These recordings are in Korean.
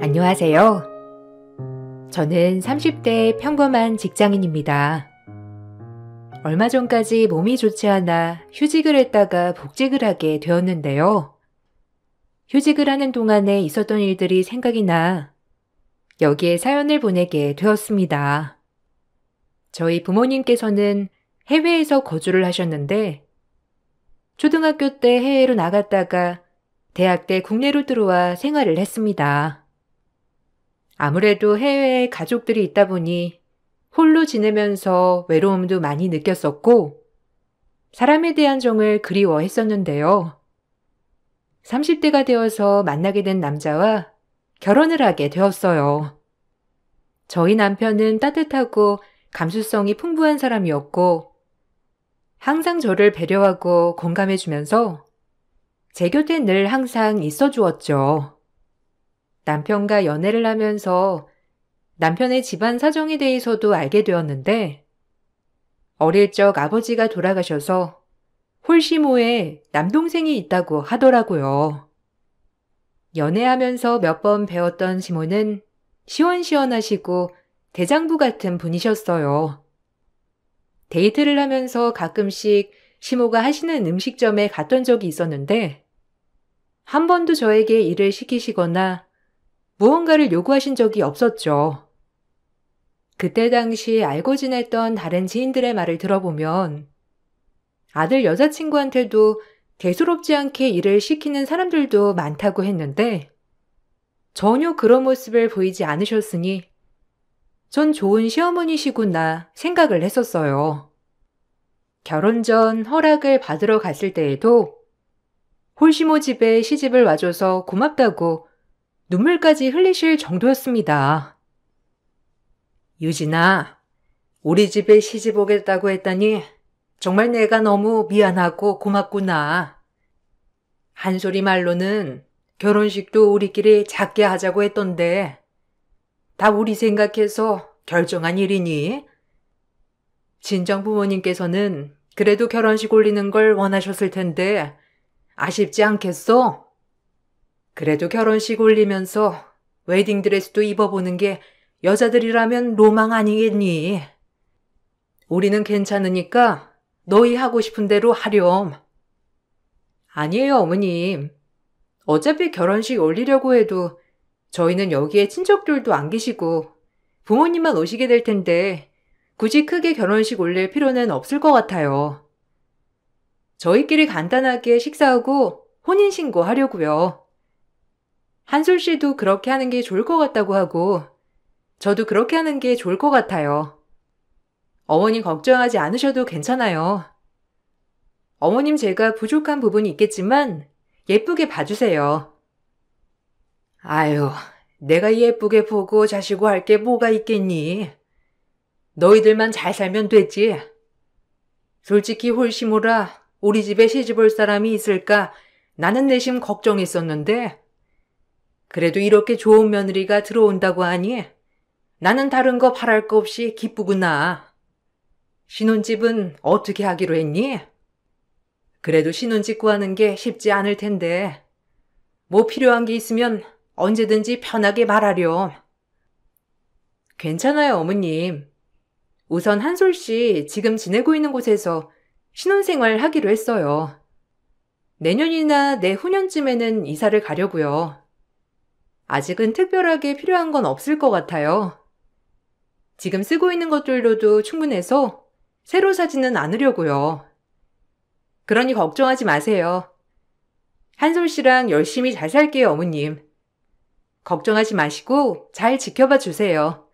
안녕하세요. 저는 30대 평범한 직장인입니다. 얼마 전까지 몸이 좋지 않아 휴직을 했다가 복직을 하게 되었는데요. 휴직을 하는 동안에 있었던 일들이 생각이 나 여기에 사연을 보내게 되었습니다. 저희 부모님께서는 해외에서 거주를 하셨는데 초등학교 때 해외로 나갔다가 대학 때 국내로 들어와 생활을 했습니다. 아무래도 해외에 가족들이 있다 보니 홀로 지내면서 외로움도 많이 느꼈었고 사람에 대한 정을 그리워했었는데요. 30대가 되어서 만나게 된 남자와 결혼을 하게 되었어요. 저희 남편은 따뜻하고 감수성이 풍부한 사람이었고 항상 저를 배려하고 공감해주면서 제 곁에 늘 항상 있어 주었죠. 남편과 연애를 하면서 남편의 집안 사정에 대해서도 알게 되었는데 어릴 적 아버지가 돌아가셔서 홀시모에 남동생이 있다고 하더라고요. 연애하면서 몇 번 배웠던 시모는 시원시원하시고 대장부 같은 분이셨어요. 데이트를 하면서 가끔씩 시모가 하시는 음식점에 갔던 적이 있었는데 한 번도 저에게 일을 시키시거나 무언가를 요구하신 적이 없었죠. 그때 당시 알고 지냈던 다른 지인들의 말을 들어보면 아들 여자친구한테도 대수롭지 않게 일을 시키는 사람들도 많다고 했는데 전혀 그런 모습을 보이지 않으셨으니 전 좋은 시어머니시구나 생각을 했었어요. 결혼 전 허락을 받으러 갔을 때에도 홀시모 집에 시집을 와줘서 고맙다고 눈물까지 흘리실 정도였습니다. 유진아, 우리 집에 시집 오겠다고 했더니 정말 내가 너무 미안하고 고맙구나. 한 소리 말로는 결혼식도 우리끼리 작게 하자고 했던데 다 우리 생각해서 결정한 일이니? 친정 부모님께서는 그래도 결혼식 올리는 걸 원하셨을 텐데 아쉽지 않겠어? 그래도 결혼식 올리면서 웨딩드레스도 입어보는 게 여자들이라면 로망 아니겠니? 우리는 괜찮으니까 너희 하고 싶은 대로 하렴. 아니에요, 어머님. 어차피 결혼식 올리려고 해도 저희는 여기에 친척들도 안 계시고 부모님만 오시게 될 텐데 굳이 크게 결혼식 올릴 필요는 없을 것 같아요. 저희끼리 간단하게 식사하고 혼인신고 하려고요. 한솔 씨도 그렇게 하는 게 좋을 것 같다고 하고 저도 그렇게 하는 게 좋을 것 같아요. 어머님 걱정하지 않으셔도 괜찮아요. 어머님 제가 부족한 부분이 있겠지만 예쁘게 봐주세요. 아유, 내가 예쁘게 보고 자시고 할 게 뭐가 있겠니? 너희들만 잘 살면 되지. 솔직히 홀시모라 우리 집에 시집 올 사람이 있을까 나는 내심 걱정했었는데 그래도 이렇게 좋은 며느리가 들어온다고 하니 나는 다른 거 바랄 거 없이 기쁘구나. 신혼집은 어떻게 하기로 했니? 그래도 신혼집 구하는 게 쉽지 않을 텐데 뭐 필요한 게 있으면 언제든지 편하게 말하렴. 괜찮아요, 어머님. 우선 한솔 씨 지금 지내고 있는 곳에서 신혼생활 하기로 했어요. 내년이나 내후년쯤에는 이사를 가려고요. 아직은 특별하게 필요한 건 없을 것 같아요. 지금 쓰고 있는 것들로도 충분해서 새로 사지는 않으려고요. 그러니 걱정하지 마세요. 한솔 씨랑 열심히 잘 살게요, 어머님. 걱정하지 마시고 잘 지켜봐 주세요.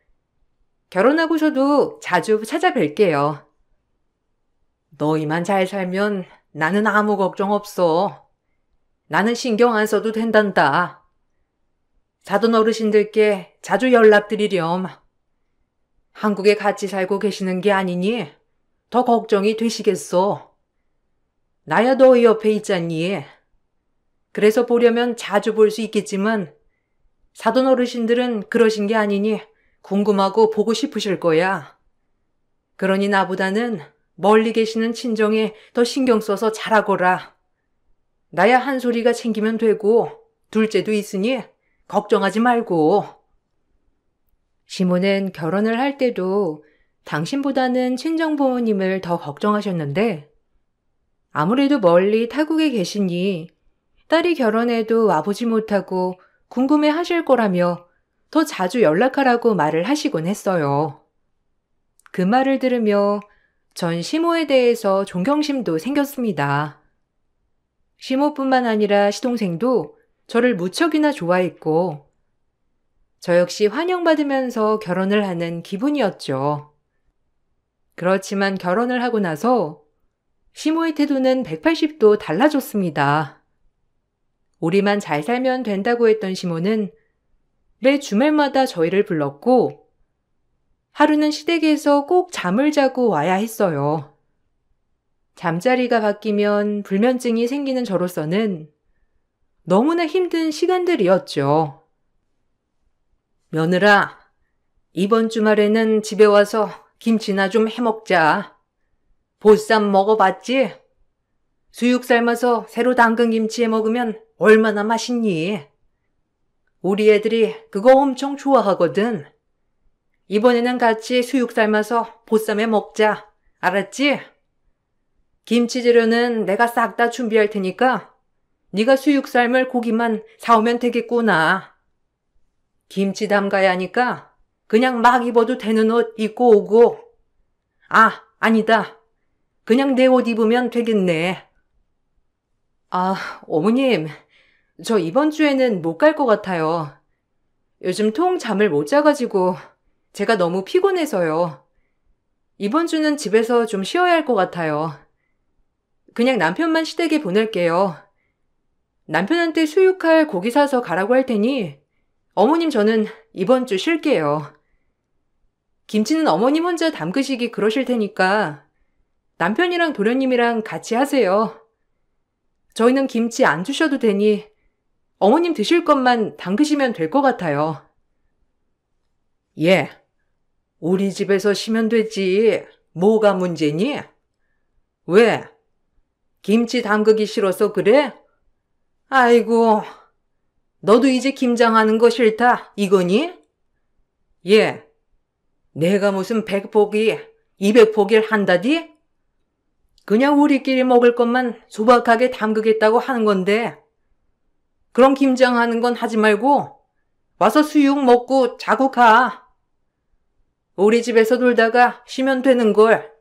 결혼하고서도 자주 찾아뵐게요. 너희만 잘 살면 나는 아무 걱정 없어. 나는 신경 안 써도 된단다. 사돈 어르신들께 자주 연락드리렴. 한국에 같이 살고 계시는 게 아니니 더 걱정이 되시겠어. 나야 너희 옆에 있잖니. 그래서 보려면 자주 볼 수 있겠지만 사돈 어르신들은 그러신 게 아니니 궁금하고 보고 싶으실 거야. 그러니 나보다는 멀리 계시는 친정에 더 신경 써서 잘하거라. 나야 한 소리가 챙기면 되고 둘째도 있으니 걱정하지 말고. 시모는 결혼을 할 때도 당신보다는 친정 부모님을 더 걱정하셨는데 아무래도 멀리 타국에 계시니 딸이 결혼해도 와보지 못하고 궁금해 하실 거라며 더 자주 연락하라고 말을 하시곤 했어요. 그 말을 들으며 전 시모에 대해서 존경심도 생겼습니다. 시모뿐만 아니라 시동생도 저를 무척이나 좋아했고 저 역시 환영받으면서 결혼을 하는 기분이었죠. 그렇지만 결혼을 하고 나서 시모의 태도는 180도 달라졌습니다. 우리만 잘 살면 된다고 했던 시모는 매 주말마다 저희를 불렀고 하루는 시댁에서 꼭 잠을 자고 와야 했어요. 잠자리가 바뀌면 불면증이 생기는 저로서는 너무나 힘든 시간들이었죠. 며느라, 이번 주말에는 집에 와서 김치나 좀 해먹자. 보쌈 먹어봤지? 수육 삶아서 새로 담근 김치 해먹으면 얼마나 맛있니? 우리 애들이 그거 엄청 좋아하거든. 이번에는 같이 수육 삶아서 보쌈에 먹자. 알았지? 김치 재료는 내가 싹 다 준비할 테니까 네가 수육 삶을 고기만 사오면 되겠구나. 김치 담가야 하니까 그냥 막 입어도 되는 옷 입고 오고. 아, 아니다. 그냥 내 옷 입으면 되겠네. 아, 어머님, 저 이번 주에는 못 갈 것 같아요. 요즘 통 잠을 못 자가지고 제가 너무 피곤해서요. 이번 주는 집에서 좀 쉬어야 할 것 같아요. 그냥 남편만 시댁에 보낼게요. 남편한테 수육할 고기 사서 가라고 할 테니 어머님 저는 이번 주 쉴게요. 김치는 어머님 혼자 담그시기 그러실 테니까 남편이랑 도련님이랑 같이 하세요. 저희는 김치 안 주셔도 되니 어머님 드실 것만 담그시면 될 것 같아요. 예, 우리 집에서 쉬면 되지. 뭐가 문제니? 왜? 김치 담그기 싫어서 그래? 아이고, 너도 이제 김장하는 거 싫다, 이거니? 예, 내가 무슨 100포기, 200포기를 한다디? 그냥 우리끼리 먹을 것만 소박하게 담그겠다고 하는 건데 그럼 김장하는 건 하지 말고 와서 수육 먹고 자고 가. 우리 집에서 놀다가 쉬면 되는 걸.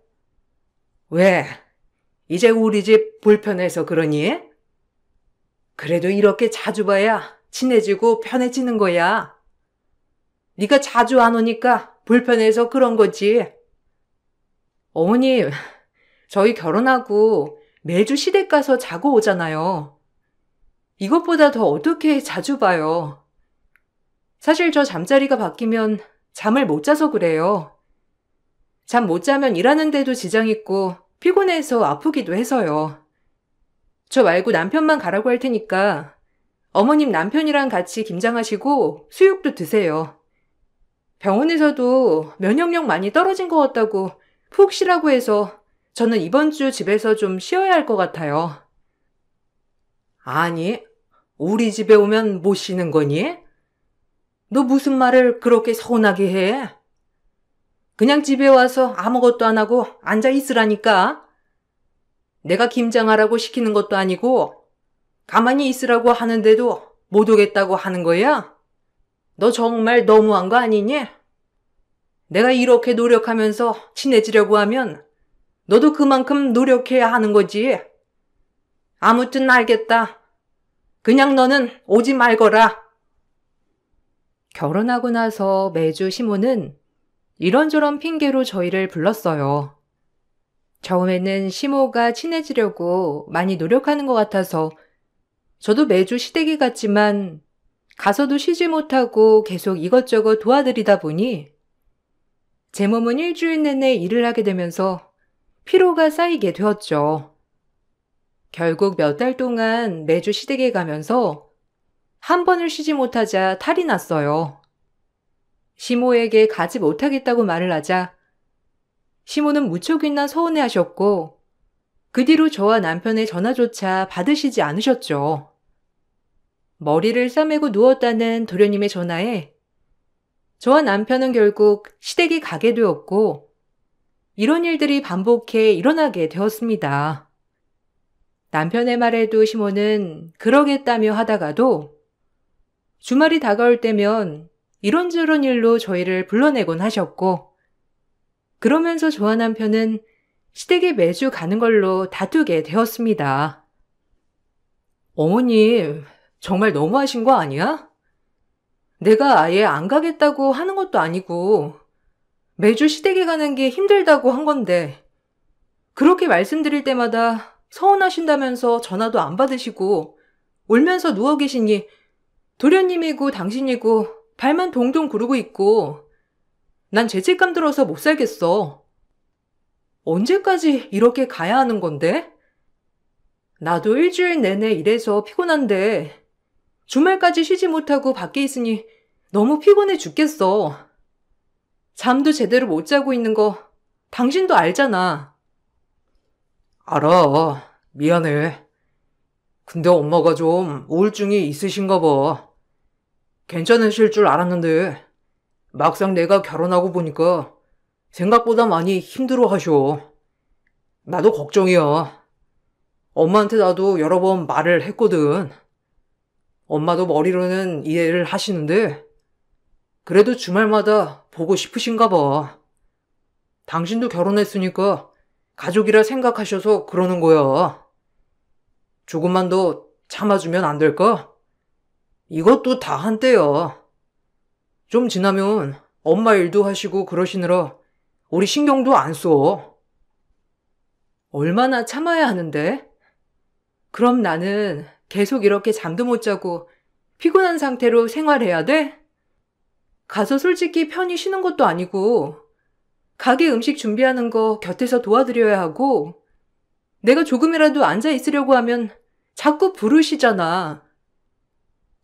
왜? 이제 우리 집 불편해서 그러니? 그래도 이렇게 자주 봐야 친해지고 편해지는 거야. 네가 자주 안 오니까 불편해서 그런 거지. 어머님, 저희 결혼하고 매주 시댁 가서 자고 오잖아요. 이것보다 더 어떻게 자주 봐요. 사실 저 잠자리가 바뀌면 잠을 못 자서 그래요. 잠 못 자면 일하는데도 지장 있고 피곤해서 아프기도 해서요. 저 말고 남편만 가라고 할 테니까 어머님 남편이랑 같이 김장하시고 수육도 드세요. 병원에서도 면역력 많이 떨어진 것 같다고 푹 쉬라고 해서 저는 이번 주 집에서 좀 쉬어야 할 것 같아요. 아니, 우리 집에 오면 못 쉬는 거니? 너 무슨 말을 그렇게 서운하게 해? 그냥 집에 와서 아무것도 안 하고 앉아 있으라니까. 내가 김장하라고 시키는 것도 아니고 가만히 있으라고 하는데도 못 오겠다고 하는 거야? 너 정말 너무한 거 아니니? 내가 이렇게 노력하면서 친해지려고 하면 너도 그만큼 노력해야 하는 거지. 아무튼 알겠다. 그냥 너는 오지 말거라. 결혼하고 나서 매주 시모는 이런저런 핑계로 저희를 불렀어요. 처음에는 시모가 친해지려고 많이 노력하는 것 같아서 저도 매주 시댁에 갔지만 가서도 쉬지 못하고 계속 이것저것 도와드리다 보니 제 몸은 일주일 내내 일을 하게 되면서 피로가 쌓이게 되었죠. 결국 몇 달 동안 매주 시댁에 가면서 한 번을 쉬지 못하자 탈이 났어요. 시모에게 가지 못하겠다고 말을 하자 시모는 무척이나 서운해하셨고 그 뒤로 저와 남편의 전화조차 받으시지 않으셨죠. 머리를 싸매고 누웠다는 도련님의 전화에 저와 남편은 결국 시댁에 가게 되었고 이런 일들이 반복해 일어나게 되었습니다. 남편의 말에도 시모는 그러겠다며 하다가도 주말이 다가올 때면 이런저런 일로 저희를 불러내곤 하셨고 그러면서 저와 남편은 시댁에 매주 가는 걸로 다투게 되었습니다. 어머님, 정말 너무하신 거 아니야? 내가 아예 안 가겠다고 하는 것도 아니고 매주 시댁에 가는 게 힘들다고 한 건데 그렇게 말씀드릴 때마다 서운하신다면서 전화도 안 받으시고 울면서 누워 계시니 도련님이고 당신이고 발만 동동 구르고 있고 난 죄책감 들어서 못 살겠어. 언제까지 이렇게 가야 하는 건데? 나도 일주일 내내 일해서 피곤한데 주말까지 쉬지 못하고 밖에 있으니 너무 피곤해 죽겠어. 잠도 제대로 못 자고 있는 거 당신도 알잖아. 알아. 미안해. 근데 엄마가 좀 우울증이 있으신가 봐. 괜찮으실 줄 알았는데 막상 내가 결혼하고 보니까 생각보다 많이 힘들어 하셔. 나도 걱정이야. 엄마한테 나도 여러 번 말을 했거든. 엄마도 머리로는 이해를 하시는데 그래도 주말마다 보고 싶으신가 봐. 당신도 결혼했으니까 가족이라 생각하셔서 그러는 거야. 조금만 더 참아주면 안 될까? 이것도 다 한때야. 좀 지나면 엄마 일도 하시고 그러시느라 우리 신경도 안 써. 얼마나 참아야 하는데? 그럼 나는 계속 이렇게 잠도 못 자고 피곤한 상태로 생활해야 돼? 가서 솔직히 편히 쉬는 것도 아니고 가게 음식 준비하는 거 곁에서 도와드려야 하고 내가 조금이라도 앉아 있으려고 하면 자꾸 부르시잖아.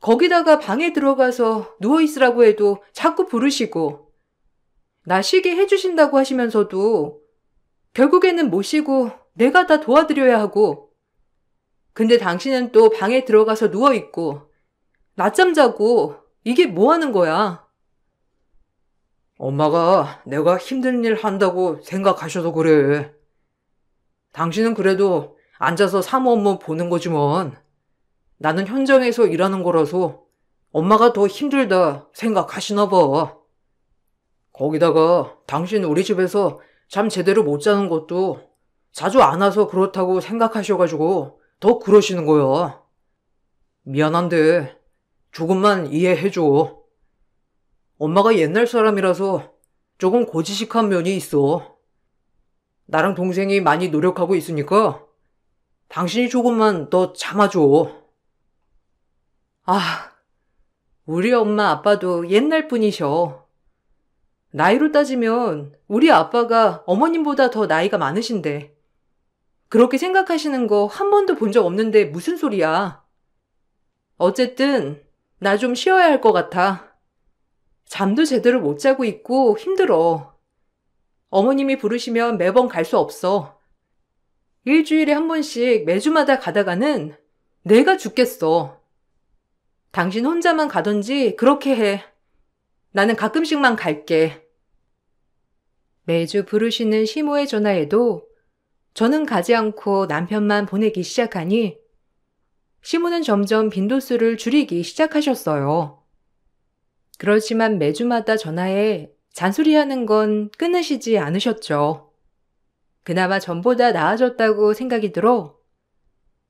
거기다가 방에 들어가서 누워있으라고 해도 자꾸 부르시고 나 쉬게 해주신다고 하시면서도 결국에는 못 쉬고 내가 다 도와드려야 하고 근데 당신은 또 방에 들어가서 누워있고 낮잠 자고 이게 뭐 하는 거야? 엄마가 내가 힘든 일 한다고 생각하셔서 그래. 당신은 그래도 앉아서 사무 업무 보는 거지만 나는 현장에서 일하는 거라서 엄마가 더 힘들다 생각하시나 봐. 거기다가 당신 우리 집에서 잠 제대로 못 자는 것도 자주 안 와서 그렇다고 생각하셔가지고 더 그러시는 거야. 미안한데 조금만 이해해줘. 엄마가 옛날 사람이라서 조금 고지식한 면이 있어. 나랑 동생이 많이 노력하고 있으니까 당신이 조금만 더 참아줘. 아, 우리 엄마 아빠도 옛날 분이셔. 나이로 따지면 우리 아빠가 어머님보다 더 나이가 많으신데 그렇게 생각하시는 거 한 번도 본 적 없는데 무슨 소리야. 어쨌든 나 좀 쉬어야 할 것 같아. 잠도 제대로 못 자고 있고 힘들어. 어머님이 부르시면 매번 갈 수 없어. 일주일에 한 번씩 매주마다 가다가는 내가 죽겠어. 당신 혼자만 가던지 그렇게 해. 나는 가끔씩만 갈게. 매주 부르시는 시모의 전화에도 저는 가지 않고 남편만 보내기 시작하니 시모는 점점 빈도수를 줄이기 시작하셨어요. 그렇지만 매주마다 전화에 잔소리하는 건 끊으시지 않으셨죠. 그나마 전보다 나아졌다고 생각이 들어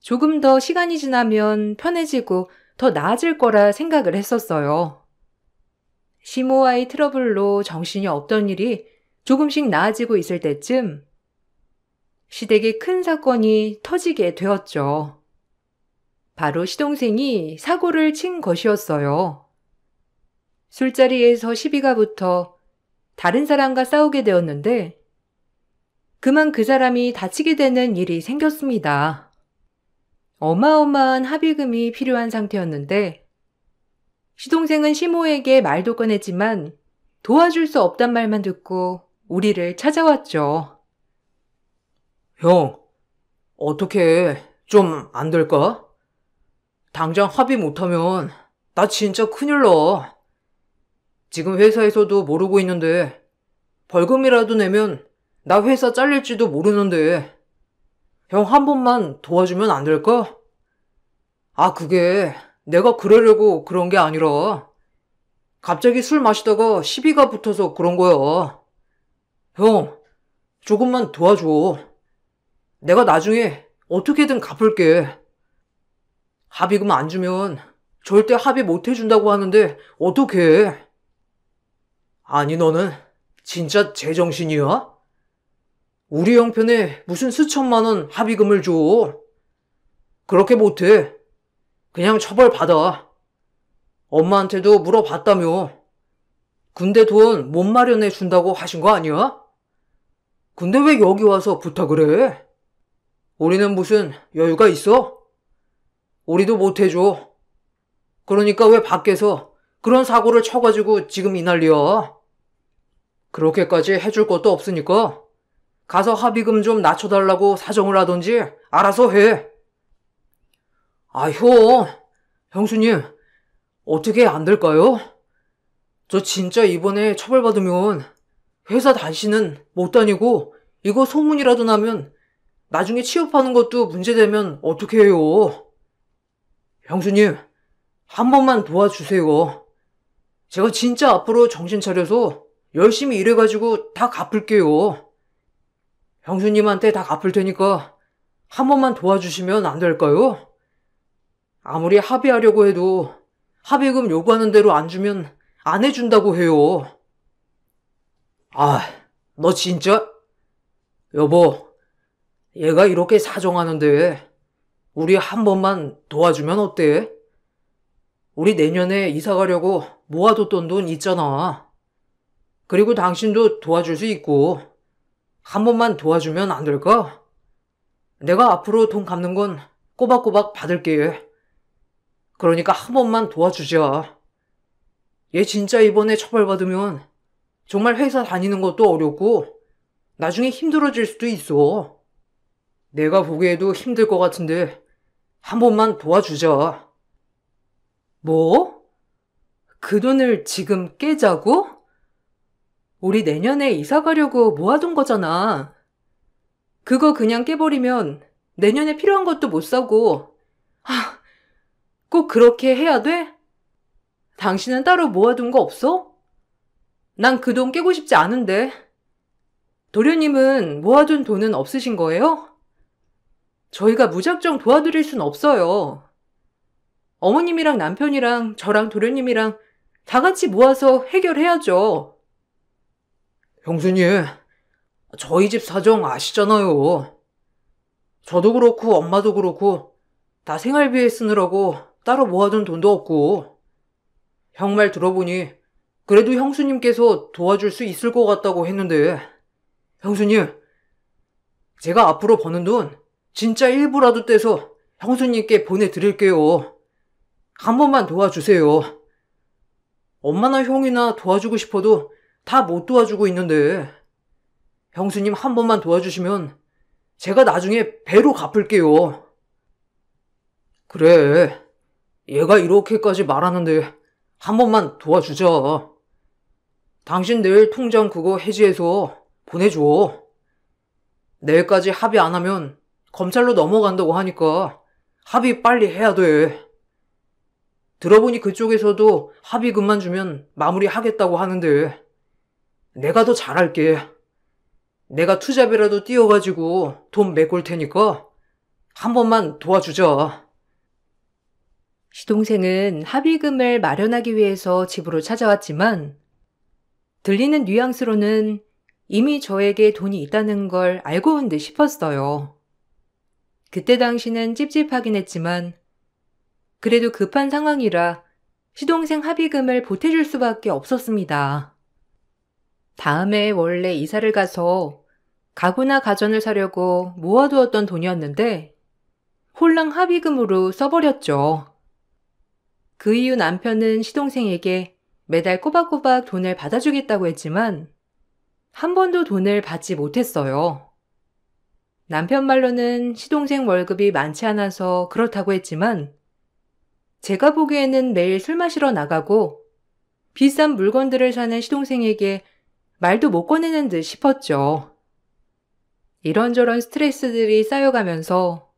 조금 더 시간이 지나면 편해지고 더 나아질 거라 생각을 했었어요. 시모와의 트러블로 정신이 없던 일이 조금씩 나아지고 있을 때쯤 시댁에 큰 사건이 터지게 되었죠. 바로 시동생이 사고를 친 것이었어요. 술자리에서 시비가 붙어 다른 사람과 싸우게 되었는데 그만 그 사람이 다치게 되는 일이 생겼습니다. 어마어마한 합의금이 필요한 상태였는데 시동생은 시모에게 말도 꺼냈지만 도와줄 수 없단 말만 듣고 우리를 찾아왔죠. 형, 어떻게 좀 안 될까? 당장 합의 못하면 나 진짜 큰일 나. 지금 회사에서도 모르고 있는데 벌금이라도 내면 나 회사 잘릴지도 모르는데 형 한 번만 도와주면 안 될까? 아, 그게 내가 그러려고 그런 게 아니라 갑자기 술 마시다가 시비가 붙어서 그런 거야. 형, 조금만 도와줘. 내가 나중에 어떻게든 갚을게. 합의금 안 주면 절대 합의 못 해준다고 하는데 어떡해? 아니, 너는 진짜 제정신이야? 우리 형편에 무슨 수천만 원 합의금을 줘. 그렇게 못해. 그냥 처벌받아. 엄마한테도 물어봤다며. 군대 돈 못 마련해 준다고 하신 거 아니야? 근데 왜 여기 와서 부탁을 해? 우리는 무슨 여유가 있어? 우리도 못 해줘. 그러니까 왜 밖에서 그런 사고를 쳐가지고 지금 이 난리야? 그렇게까지 해줄 것도 없으니까 가서 합의금 좀 낮춰달라고 사정을 하던지 알아서 해. 아, 형수님, 어떻게 안 될까요? 저 진짜 이번에 처벌받으면 회사 다시는 못 다니고 이거 소문이라도 나면 나중에 취업하는 것도 문제되면 어떻게 해요? 형수님, 한 번만 도와주세요. 제가 진짜 앞으로 정신 차려서 열심히 일해가지고 다 갚을게요. 형수님한테 다 갚을 테니까 한 번만 도와주시면 안 될까요? 아무리 합의하려고 해도 합의금 요구하는 대로 안 주면 안 해준다고 해요. 아, 너 진짜? 여보, 얘가 이렇게 사정하는데 우리 한 번만 도와주면 어때? 우리 내년에 이사 가려고 모아뒀던 돈 있잖아. 그리고 당신도 도와줄 수 있고 한 번만 도와주면 안 될까? 내가 앞으로 돈 갚는 건 꼬박꼬박 받을게. 그러니까 한 번만 도와주자. 얘 진짜 이번에 처벌받으면 정말 회사 다니는 것도 어렵고 나중에 힘들어질 수도 있어. 내가 보기에도 힘들 것 같은데 한 번만 도와주자. 뭐? 그 돈을 지금 깨자고? 우리 내년에 이사 가려고 모아둔 거잖아. 그거 그냥 깨버리면 내년에 필요한 것도 못 사고. 꼭 그렇게 해야 돼? 당신은 따로 모아둔 거 없어? 난 그 돈 깨고 싶지 않은데. 도련님은 모아둔 돈은 없으신 거예요? 저희가 무작정 도와드릴 순 없어요. 어머님이랑 남편이랑 저랑 도련님이랑 다 같이 모아서 해결해야죠. 형수님, 저희 집 사정 아시잖아요. 저도 그렇고 엄마도 그렇고 다 생활비에 쓰느라고 따로 모아둔 돈도 없고. 형 말 들어보니 그래도 형수님께서 도와줄 수 있을 것 같다고 했는데, 형수님, 제가 앞으로 버는 돈 진짜 일부라도 떼서 형수님께 보내드릴게요. 한 번만 도와주세요. 엄마나 형이나 도와주고 싶어도 다 못 도와주고 있는데 형수님 한 번만 도와주시면 제가 나중에 배로 갚을게요. 그래, 얘가 이렇게까지 말하는데 한 번만 도와주자. 당신 내일 통장 그거 해지해서 보내줘. 내일까지 합의 안 하면 검찰로 넘어간다고 하니까 합의 빨리 해야 돼. 들어보니 그쪽에서도 합의금만 주면 마무리하겠다고 하는데 내가 더 잘할게. 내가 투잡이라도 띄워가지고 돈 메꿀 테니까 한 번만 도와주자. 시동생은 합의금을 마련하기 위해서 집으로 찾아왔지만 들리는 뉘앙스로는 이미 저에게 돈이 있다는 걸 알고 온 듯 싶었어요. 그때 당시는 찝찝하긴 했지만 그래도 급한 상황이라 시동생 합의금을 보태줄 수밖에 없었습니다. 다음에 원래 이사를 가서 가구나 가전을 사려고 모아두었던 돈이었는데 홀랑 합의금으로 써버렸죠. 그 이후 남편은 시동생에게 매달 꼬박꼬박 돈을 받아주겠다고 했지만 한 번도 돈을 받지 못했어요. 남편 말로는 시동생 월급이 많지 않아서 그렇다고 했지만 제가 보기에는 매일 술 마시러 나가고 비싼 물건들을 사는 시동생에게 말도 못 꺼내는 듯 싶었죠. 이런저런 스트레스들이 쌓여가면서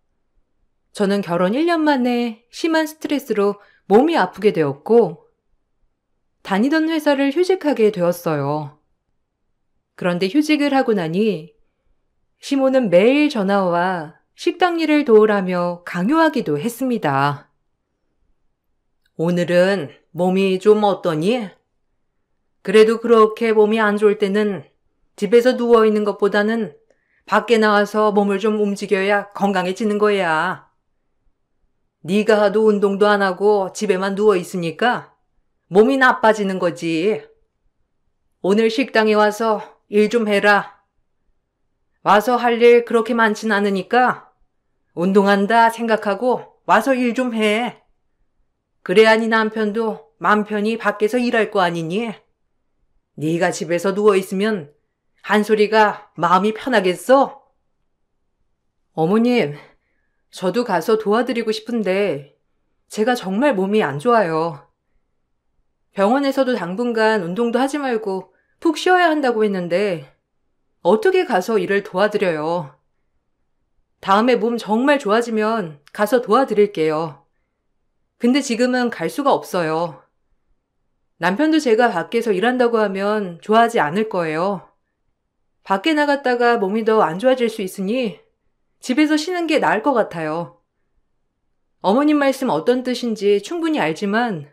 저는 결혼 1년 만에 심한 스트레스로 몸이 아프게 되었고 다니던 회사를 휴직하게 되었어요. 그런데 휴직을 하고 나니 시모는 매일 전화와 식당 일을 도우라며 강요하기도 했습니다. 오늘은 몸이 좀 어떠니? 그래도 그렇게 몸이 안 좋을 때는 집에서 누워있는 것보다는 밖에 나와서 몸을 좀 움직여야 건강해지는 거야. 네가 하도 운동도 안 하고 집에만 누워있으니까 몸이 나빠지는 거지. 오늘 식당에 와서 일 좀 해라. 와서 할 일 그렇게 많진 않으니까 운동한다 생각하고 와서 일 좀 해. 그래야 네 남편도 맘 편히 밖에서 일할 거 아니니? 네가 집에서 누워있으면 한 소리가 마음이 편하겠어? 어머님, 저도 가서 도와드리고 싶은데 제가 정말 몸이 안 좋아요. 병원에서도 당분간 운동도 하지 말고 푹 쉬어야 한다고 했는데 어떻게 가서 일을 도와드려요. 다음에 몸 정말 좋아지면 가서 도와드릴게요. 근데 지금은 갈 수가 없어요. 남편도 제가 밖에서 일한다고 하면 좋아하지 않을 거예요. 밖에 나갔다가 몸이 더 안 좋아질 수 있으니 집에서 쉬는 게 나을 것 같아요. 어머님 말씀 어떤 뜻인지 충분히 알지만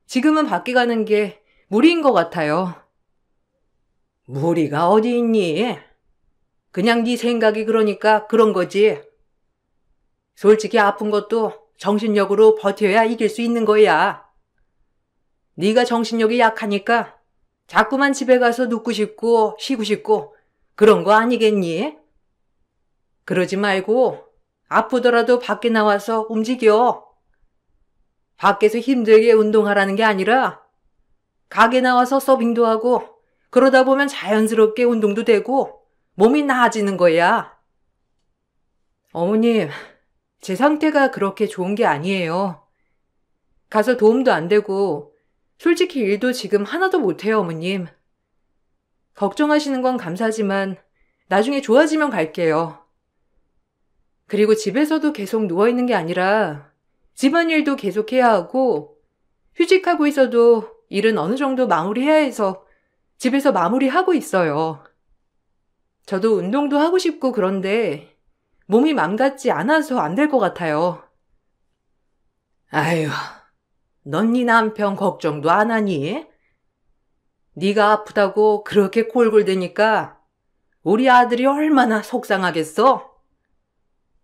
지금은 밖에 가는 게 무리인 것 같아요. 무리가 어디 있니? 그냥 네 생각이 그러니까 그런 거지. 솔직히 아픈 것도 정신력으로 버텨야 이길 수 있는 거야. 네가 정신력이 약하니까 자꾸만 집에 가서 눕고 싶고 쉬고 싶고 그런 거 아니겠니? 그러지 말고 아프더라도 밖에 나와서 움직여. 밖에서 힘들게 운동하라는 게 아니라 가게 나와서 서빙도 하고 그러다 보면 자연스럽게 운동도 되고 몸이 나아지는 거야. 어머님, 제 상태가 그렇게 좋은 게 아니에요. 가서 도움도 안 되고 솔직히 일도 지금 하나도 못해요, 어머님. 걱정하시는 건 감사하지만 나중에 좋아지면 갈게요. 그리고 집에서도 계속 누워있는 게 아니라 집안일도 계속해야 하고 휴직하고 있어도 일은 어느 정도 마무리해야 해서 집에서 마무리하고 있어요. 저도 운동도 하고 싶고 그런데 몸이 맘 같지 않아서 안 될 것 같아요. 아휴, 넌 네 남편 걱정도 안 하니? 네가 아프다고 그렇게 골골대니까 우리 아들이 얼마나 속상하겠어?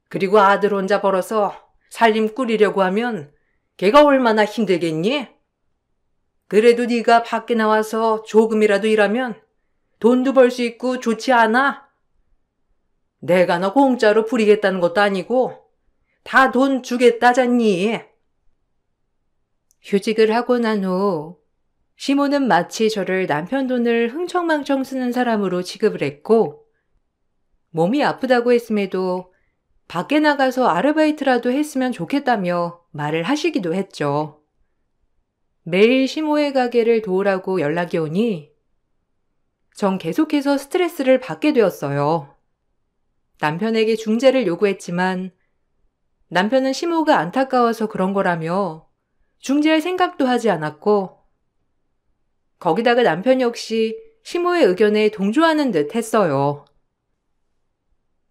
그리고 아들 혼자 벌어서 살림 꾸리려고 하면 걔가 얼마나 힘들겠니? 그래도 네가 밖에 나와서 조금이라도 일하면 돈도 벌 수 있고 좋지 않아? 내가 너 공짜로 부리겠다는 것도 아니고 다 돈 주겠다잖니. 휴직을 하고 난 후 시모는 마치 저를 남편 돈을 흥청망청 쓰는 사람으로 취급을 했고 몸이 아프다고 했음에도 밖에 나가서 아르바이트라도 했으면 좋겠다며 말을 하시기도 했죠. 매일 시모의 가게를 도우라고 연락이 오니 전 계속해서 스트레스를 받게 되었어요. 남편에게 중재를 요구했지만 남편은 시모가 안타까워서 그런 거라며 중재할 생각도 하지 않았고 거기다가 남편 역시 시모의 의견에 동조하는 듯 했어요.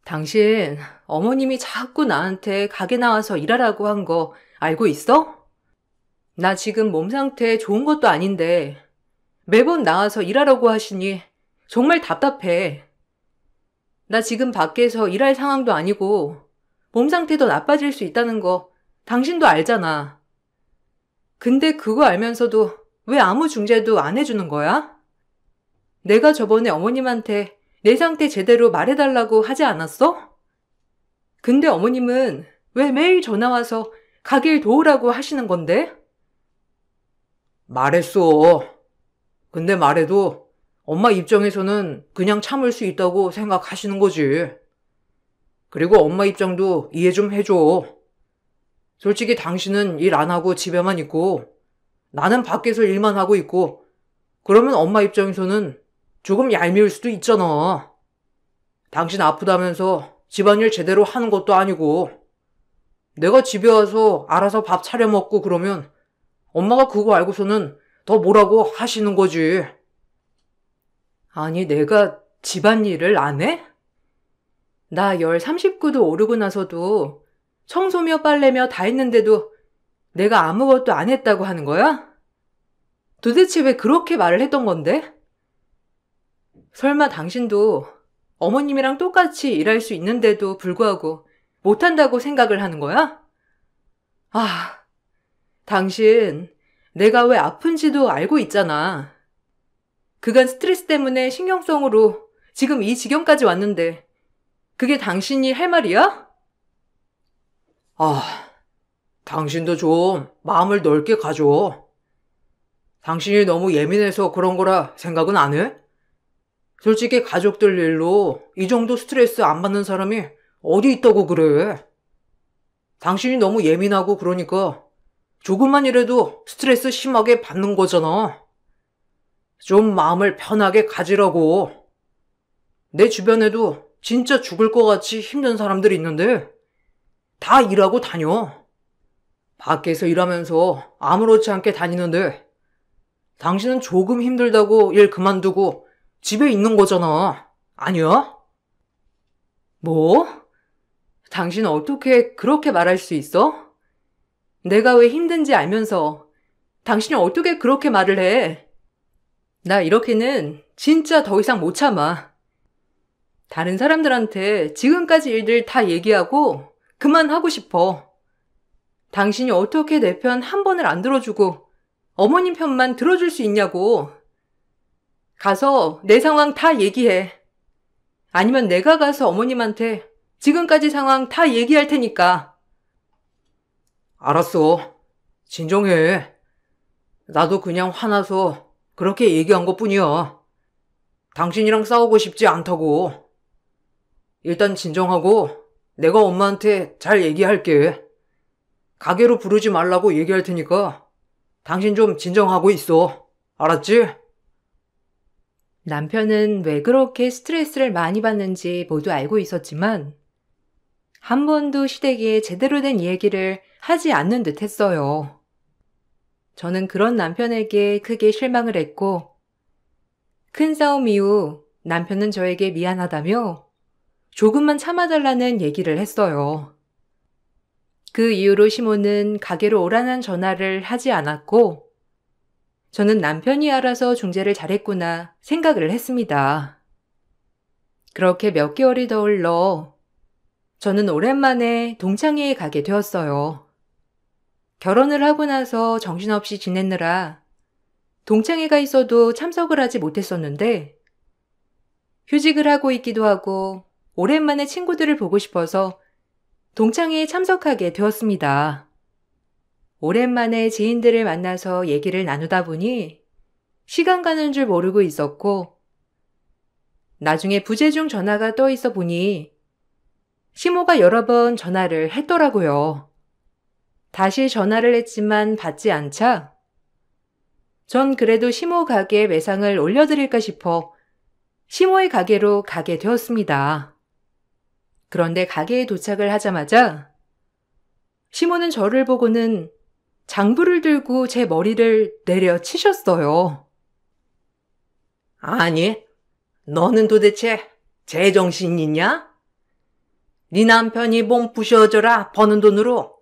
당신 어머님이 자꾸 나한테 가게 나와서 일하라고 한 거 알고 있어? 나 지금 몸 상태 좋은 것도 아닌데 매번 나와서 일하라고 하시니 정말 답답해. 나 지금 밖에서 일할 상황도 아니고 몸 상태도 나빠질 수 있다는 거 당신도 알잖아. 근데 그거 알면서도 왜 아무 중재도 안 해주는 거야? 내가 저번에 어머님한테 내 상태 제대로 말해달라고 하지 않았어? 근데 어머님은 왜 매일 전화와서 가게를 도우라고 하시는 건데? 말했어. 근데 말해도 엄마 입장에서는 그냥 참을 수 있다고 생각하시는 거지. 그리고 엄마 입장도 이해 좀 해줘. 솔직히 당신은 일 안 하고 집에만 있고 나는 밖에서 일만 하고 있고 그러면 엄마 입장에서는 조금 얄미울 수도 있잖아. 당신 아프다면서 집안일 제대로 하는 것도 아니고 내가 집에 와서 알아서 밥 차려 먹고 그러면 엄마가 그거 알고서는 더 뭐라고 하시는 거지. 아니, 내가 집안일을 안 해? 나 열 39도 오르고 나서도 청소며 빨래며 다 했는데도 내가 아무것도 안 했다고 하는 거야? 도대체 왜 그렇게 말을 했던 건데? 설마 당신도 어머님이랑 똑같이 일할 수 있는데도 불구하고 못한다고 생각을 하는 거야? 아, 당신 내가 왜 아픈지도 알고 있잖아. 그간 스트레스 때문에 신경성으로 지금 이 지경까지 왔는데 그게 당신이 할 말이야? 당신도 좀 마음을 넓게 가져. 당신이 너무 예민해서 그런 거라 생각은 안 해? 솔직히 가족들 일로 이 정도 스트레스 안 받는 사람이 어디 있다고 그래. 당신이 너무 예민하고 그러니까 조금만 이라도 스트레스 심하게 받는 거잖아. 좀 마음을 편하게 가지라고. 내 주변에도 진짜 죽을 것 같이 힘든 사람들이 있는데 다 일하고 다녀. 밖에서 일하면서 아무렇지 않게 다니는데 당신은 조금 힘들다고 일 그만두고 집에 있는 거잖아. 아니야? 뭐? 당신은 어떻게 그렇게 말할 수 있어? 내가 왜 힘든지 알면서 당신이 어떻게 그렇게 말을 해? 나 이렇게는 진짜 더 이상 못 참아. 다른 사람들한테 지금까지 일들 다 얘기하고 그만하고 싶어. 당신이 어떻게 내 편 한 번을 안 들어주고 어머님 편만 들어줄 수 있냐고. 가서 내 상황 다 얘기해. 아니면 내가 가서 어머님한테 지금까지 상황 다 얘기할 테니까. 알았어. 진정해. 나도 그냥 화나서 그렇게 얘기한 것뿐이야. 당신이랑 싸우고 싶지 않다고. 일단 진정하고 내가 엄마한테 잘 얘기할게. 가게로 부르지 말라고 얘기할 테니까 당신 좀 진정하고 있어. 알았지? 남편은 왜 그렇게 스트레스를 많이 받는지 모두 알고 있었지만 한 번도 시댁에 제대로 된 얘기를 하지 않는 듯 했어요. 저는 그런 남편에게 크게 실망을 했고 큰 싸움 이후 남편은 저에게 미안하다며 조금만 참아달라는 얘기를 했어요. 그 이후로 시모는 가게로 오라는 전화를 하지 않았고 저는 남편이 알아서 중재를 잘했구나 생각을 했습니다. 그렇게 몇 개월이 더 흘러 저는 오랜만에 동창회에 가게 되었어요. 결혼을 하고 나서 정신없이 지내느라 동창회가 있어도 참석을 하지 못했었는데 휴직을 하고 있기도 하고 오랜만에 친구들을 보고 싶어서 동창회에 참석하게 되었습니다. 오랜만에 지인들을 만나서 얘기를 나누다 보니 시간 가는 줄 모르고 있었고 나중에 부재중 전화가 떠 있어 보니 시모가 여러 번 전화를 했더라고요. 다시 전화를 했지만 받지 않자 전 그래도 시모 가게에 매상을 올려드릴까 싶어 시모의 가게로 가게 되었습니다. 그런데 가게에 도착을 하자마자 시모는 저를 보고는 장부를 들고 제 머리를 내려치셨어요. 아니, 너는 도대체 제정신이냐? 네 남편이 몸 부셔져라 버는 돈으로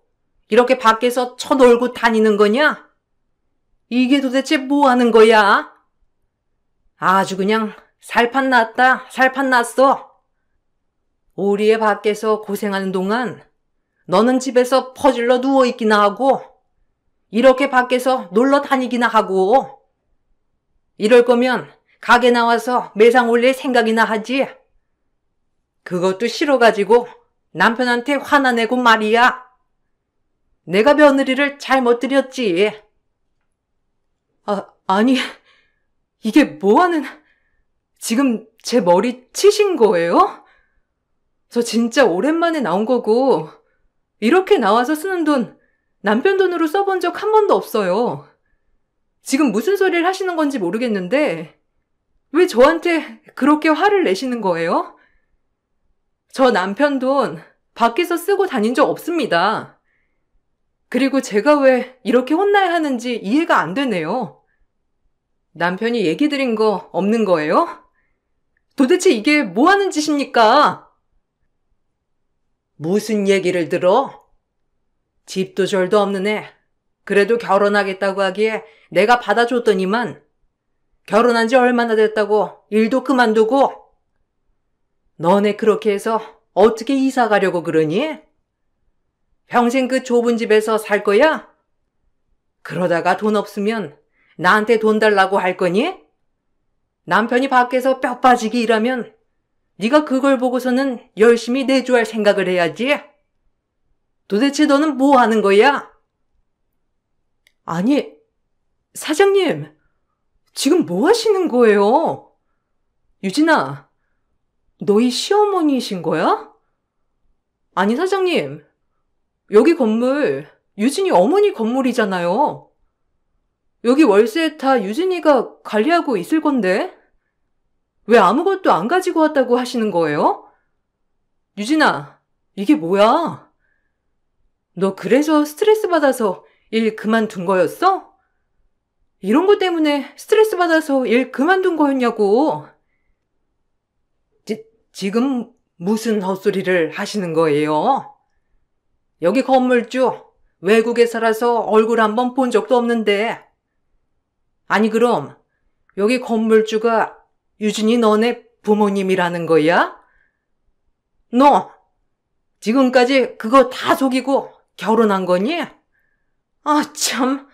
이렇게 밖에서 쳐놀고 다니는 거냐? 이게 도대체 뭐 하는 거야? 아주 그냥 살판 났다, 살판 났어. 우리 애 밖에서 고생하는 동안 너는 집에서 퍼질러 누워있기나 하고 이렇게 밖에서 놀러 다니기나 하고 이럴 거면 가게 나와서 매상 올릴 생각이나 하지. 그것도 싫어가지고 남편한테 화나내고 말이야. 내가 며느리를 잘못 들였지. 아니, 이게 뭐하는... 지금 제 머리 치신 거예요? 저 진짜 오랜만에 나온 거고 이렇게 나와서 쓰는 돈 남편 돈으로 써본 적 한 번도 없어요. 지금 무슨 소리를 하시는 건지 모르겠는데 왜 저한테 그렇게 화를 내시는 거예요? 저 남편 돈 밖에서 쓰고 다닌 적 없습니다. 그리고 제가 왜 이렇게 혼나야 하는지 이해가 안 되네요. 남편이 얘기 드린 거 없는 거예요? 도대체 이게 뭐 하는 짓입니까? 무슨 얘기를 들어? 집도 절도 없는 애. 그래도 결혼하겠다고 하기에 내가 받아줬더니만 결혼한 지 얼마나 됐다고 일도 그만두고. 너네 그렇게 해서 어떻게 이사 가려고 그러니? 평생 그 좁은 집에서 살 거야? 그러다가 돈 없으면 나한테 돈 달라고 할 거니? 남편이 밖에서 뼈 빠지게 일하면 네가 그걸 보고서는 열심히 내조할 생각을 해야지. 도대체 너는 뭐 하는 거야? 아니, 사장님, 지금 뭐 하시는 거예요? 유진아, 너희 시어머니이신 거야? 아니, 사장님, 여기 건물 유진이 어머니 건물이잖아요. 여기 월세 다 유진이가 관리하고 있을 건데 왜 아무것도 안 가지고 왔다고 하시는 거예요? 유진아, 이게 뭐야? 너 그래서 스트레스 받아서 일 그만둔 거였어? 이런 것 때문에 스트레스 받아서 일 그만둔 거였냐고. 지금 무슨 헛소리를 하시는 거예요? 여기 건물주 외국에 살아서 얼굴 한번 본 적도 없는데. 아니 그럼 여기 건물주가 유진이 너네 부모님이라는 거야? 너 지금까지 그거 다 속이고 결혼한 거니? 아 참,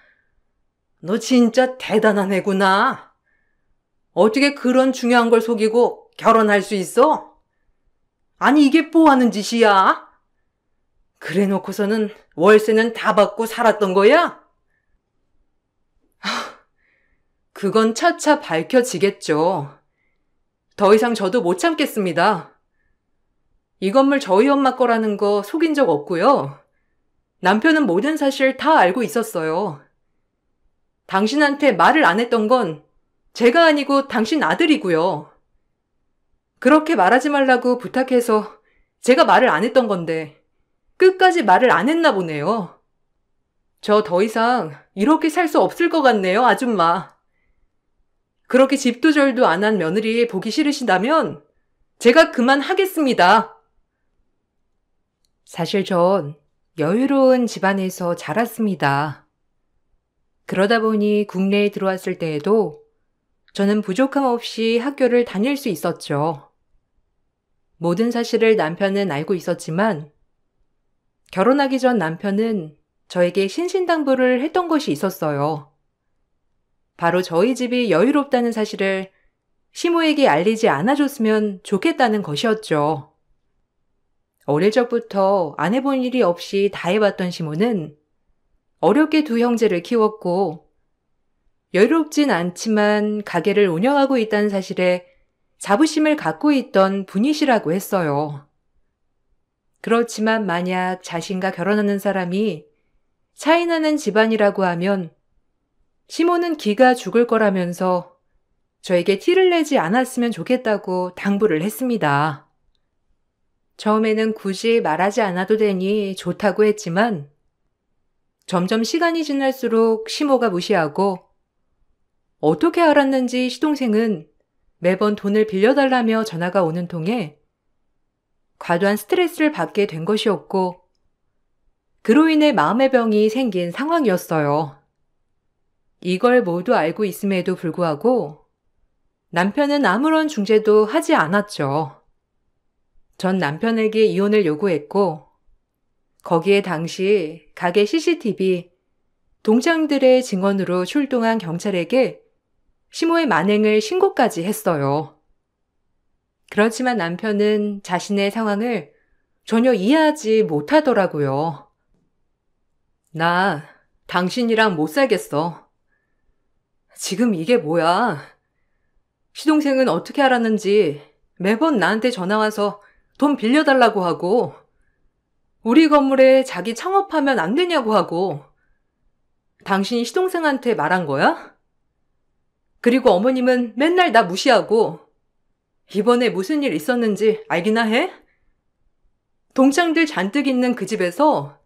너 진짜 대단한 애구나. 어떻게 그런 중요한 걸 속이고 결혼할 수 있어? 아니 이게 뭐 하는 짓이야? 그래 놓고서는 월세는 다 받고 살았던 거야? 그건 차차 밝혀지겠죠. 더 이상 저도 못 참겠습니다. 이 건물 저희 엄마 거라는 거 속인 적 없고요. 남편은 모든 사실 다 알고 있었어요. 당신한테 말을 안 했던 건 제가 아니고 당신 아들이고요. 그렇게 말하지 말라고 부탁해서 제가 말을 안 했던 건데 끝까지 말을 안 했나 보네요. 저 더 이상 이렇게 살 수 없을 것 같네요, 아줌마. 그렇게 집도 절도 안 한 며느리 보기 싫으시다면 제가 그만하겠습니다. 사실 전 여유로운 집안에서 자랐습니다. 그러다 보니 국내에 들어왔을 때에도 저는 부족함 없이 학교를 다닐 수 있었죠. 모든 사실을 남편은 알고 있었지만 결혼하기 전 남편은 저에게 신신당부를 했던 것이 있었어요. 바로 저희 집이 여유롭다는 사실을 시모에게 알리지 않아줬으면 좋겠다는 것이었죠. 어릴 적부터 안 해본 일이 없이 다 해봤던 시모는 어렵게 두 형제를 키웠고 여유롭진 않지만 가게를 운영하고 있다는 사실에 자부심을 갖고 있던 분이시라고 했어요. 그렇지만 만약 자신과 결혼하는 사람이 차이나는 집안이라고 하면 시모는 기가 죽을 거라면서 저에게 티를 내지 않았으면 좋겠다고 당부를 했습니다. 처음에는 굳이 말하지 않아도 되니 좋다고 했지만 점점 시간이 지날수록 시모가 무시하고 어떻게 알았는지 시동생은 매번 돈을 빌려달라며 전화가 오는 통에 과도한 스트레스를 받게 된 것이었고 그로 인해 마음의 병이 생긴 상황이었어요. 이걸 모두 알고 있음에도 불구하고 남편은 아무런 중재도 하지 않았죠. 전 남편에게 이혼을 요구했고 거기에 당시 가게 CCTV, 동장들의 증언으로 출동한 경찰에게 시모의 만행을 신고까지 했어요. 그렇지만 남편은 자신의 상황을 전혀 이해하지 못하더라고요. 나 당신이랑 못 살겠어. 지금 이게 뭐야? 시동생은 어떻게 알았는지 매번 나한테 전화와서 돈 빌려달라고 하고 우리 건물에 자기 창업하면 안 되냐고 하고 당신이 시동생한테 말한 거야? 그리고 어머님은 맨날 나 무시하고 이번에 무슨 일 있었는지 알기나 해? 동창들 잔뜩 있는 그 집에서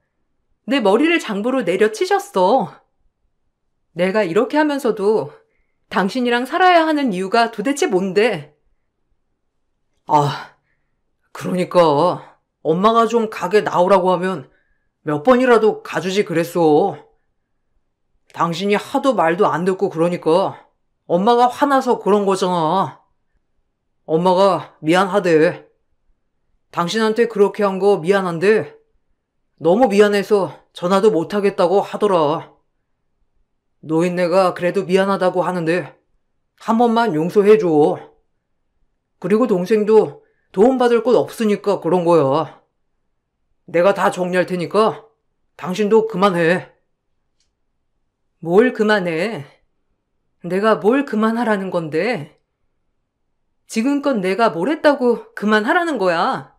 내 머리를 장부로 내려치셨어. 내가 이렇게 하면서도 당신이랑 살아야 하는 이유가 도대체 뭔데? 아, 그러니까 엄마가 좀 가게 나오라고 하면 몇 번이라도 가주지 그랬어. 당신이 하도 말도 안 듣고 그러니까 엄마가 화나서 그런 거잖아. 엄마가 미안하대. 당신한테 그렇게 한 거 미안한데 너무 미안해서 전화도 못 하겠다고 하더라. 노인네가 그래도 미안하다고 하는데 한 번만 용서해줘. 그리고 동생도 도움받을 곳 없으니까 그런 거야. 내가 다 정리할 테니까 당신도 그만해. 뭘 그만해? 내가 뭘 그만하라는 건데? 지금껏 내가 뭘 했다고 그만하라는 거야?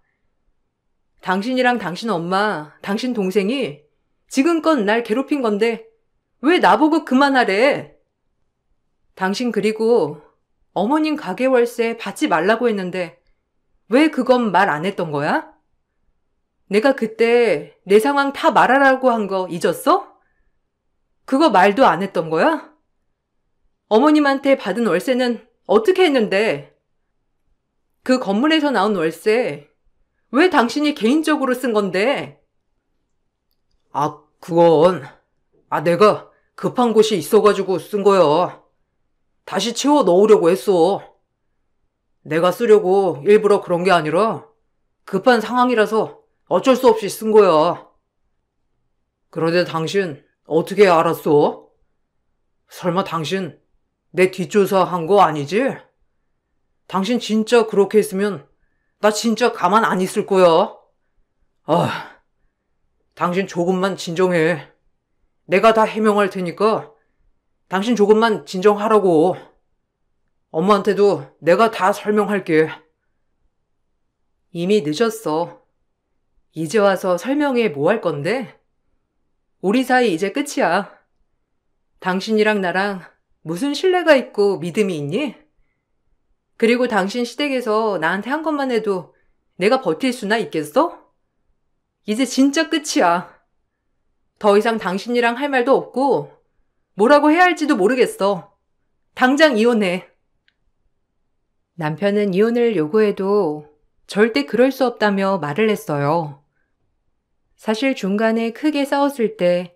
당신이랑 당신 엄마, 당신 동생이 지금껏 날 괴롭힌 건데 왜 나보고 그만하래? 당신 그리고 어머님 가게 월세 받지 말라고 했는데 왜 그건 말 안 했던 거야? 내가 그때 내 상황 다 말하라고 한 거 잊었어? 그거 말도 안 했던 거야? 어머님한테 받은 월세는 어떻게 했는데? 그 건물에서 나온 월세 왜 당신이 개인적으로 쓴 건데? 그건 내가 급한 곳이 있어가지고 쓴 거야. 다시 채워 넣으려고 했어. 내가 쓰려고 일부러 그런 게 아니라 급한 상황이라서 어쩔 수 없이 쓴 거야. 그런데 당신 어떻게 알았어? 설마 당신 내 뒷조사 한 거 아니지? 당신 진짜 그렇게 했으면 나 진짜 가만 안 있을 거야. 당신 조금만 진정해. 내가 다 해명할 테니까 당신 조금만 진정하라고. 엄마한테도 내가 다 설명할게. 이미 늦었어. 이제 와서 설명해 뭐 할 건데? 우리 사이 이제 끝이야. 당신이랑 나랑 무슨 신뢰가 있고 믿음이 있니? 그리고 당신 시댁에서 나한테 한 것만 해도 내가 버틸 수나 있겠어? 이제 진짜 끝이야. 더 이상 당신이랑 할 말도 없고 뭐라고 해야 할지도 모르겠어. 당장 이혼해. 남편은 이혼을 요구해도 절대 그럴 수 없다며 말을 했어요. 사실 중간에 크게 싸웠을 때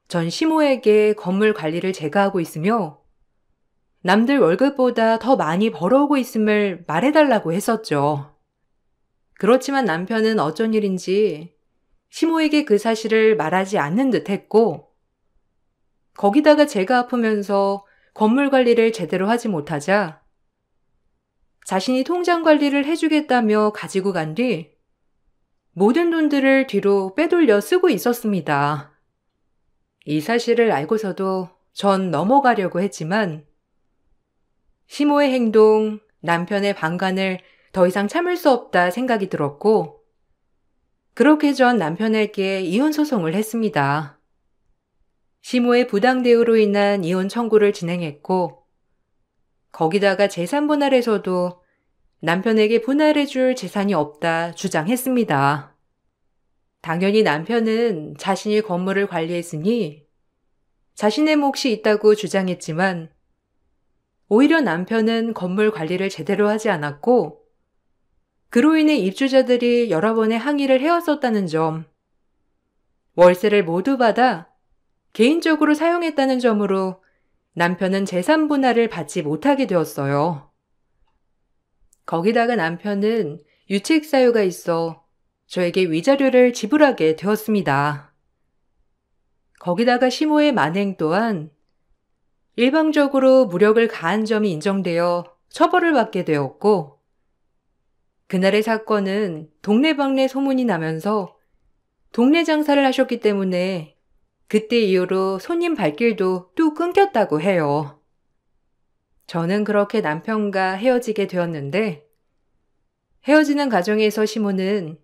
전 시모에게 건물 관리를 제가 하고 있으며 남들 월급보다 더 많이 벌어오고 있음을 말해달라고 했었죠. 그렇지만 남편은 어쩐 일인지 시모에게 그 사실을 말하지 않는 듯 했고 거기다가 제가 아프면서 건물 관리를 제대로 하지 못하자 자신이 통장 관리를 해주겠다며 가지고 간 뒤 모든 돈들을 뒤로 빼돌려 쓰고 있었습니다. 이 사실을 알고서도 전 넘어가려고 했지만 시모의 행동, 남편의 방관을 더 이상 참을 수 없다 생각이 들었고 그렇게 전 남편에게 이혼 소송을 했습니다. 시모의 부당 대우로 인한 이혼 청구를 진행했고 거기다가 재산 분할에서도 남편에게 분할해줄 재산이 없다 주장했습니다. 당연히 남편은 자신이 건물을 관리했으니 자신의 몫이 있다고 주장했지만 오히려 남편은 건물 관리를 제대로 하지 않았고 그로 인해 입주자들이 여러 번의 항의를 해왔었다는 점, 월세를 모두 받아 개인적으로 사용했다는 점으로 남편은 재산 분할을 받지 못하게 되었어요. 거기다가 남편은 유책 사유가 있어 저에게 위자료를 지불하게 되었습니다. 거기다가 시모의 만행 또한 일방적으로 무력을 가한 점이 인정되어 처벌을 받게 되었고 그날의 사건은 동네방네 소문이 나면서 동네 장사를 하셨기 때문에 그때 이후로 손님 발길도 뚝 끊겼다고 해요. 저는 그렇게 남편과 헤어지게 되었는데 헤어지는 과정에서 시모는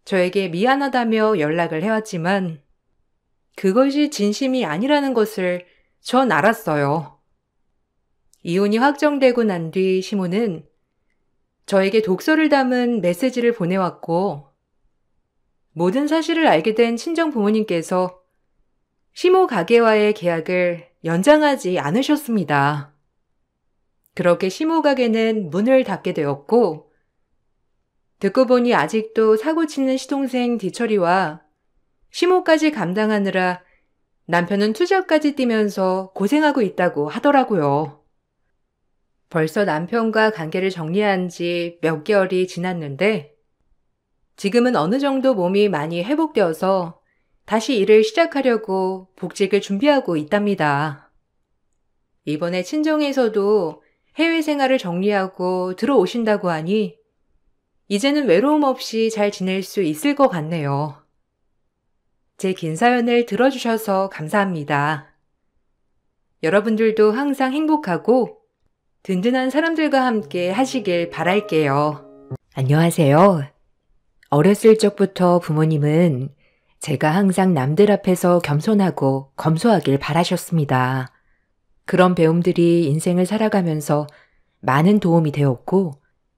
저에게 미안하다며 연락을 해왔지만 그것이 진심이 아니라는 것을 전 알았어요. 이혼이 확정되고 난 뒤 시모는 저에게 독서를 담은 메시지를 보내왔고 모든 사실을 알게 된 친정 부모님께서 시모 가게와의 계약을 연장하지 않으셨습니다. 그렇게 시모 가게는 문을 닫게 되었고 듣고 보니 아직도 사고치는 시동생 뒤처리와 시모까지 감당하느라 남편은 투잡까지 뛰면서 고생하고 있다고 하더라고요. 벌써 남편과 관계를 정리한 지 몇 개월이 지났는데 지금은 어느 정도 몸이 많이 회복되어서 다시 일을 시작하려고 복직을 준비하고 있답니다. 이번에 친정에서도 해외 생활을 정리하고 들어오신다고 하니 이제는 외로움 없이 잘 지낼 수 있을 것 같네요. 제 긴 사연을 들어주셔서 감사합니다. 여러분들도 항상 행복하고 든든한 사람들과 함께 하시길 바랄게요. 안녕하세요. 어렸을 적부터 부모님은 제가 항상 남들 앞에서 겸손하고 검소하길 바라셨습니다. 그런 배움들이 인생을 살아가면서 많은 도움이 되었고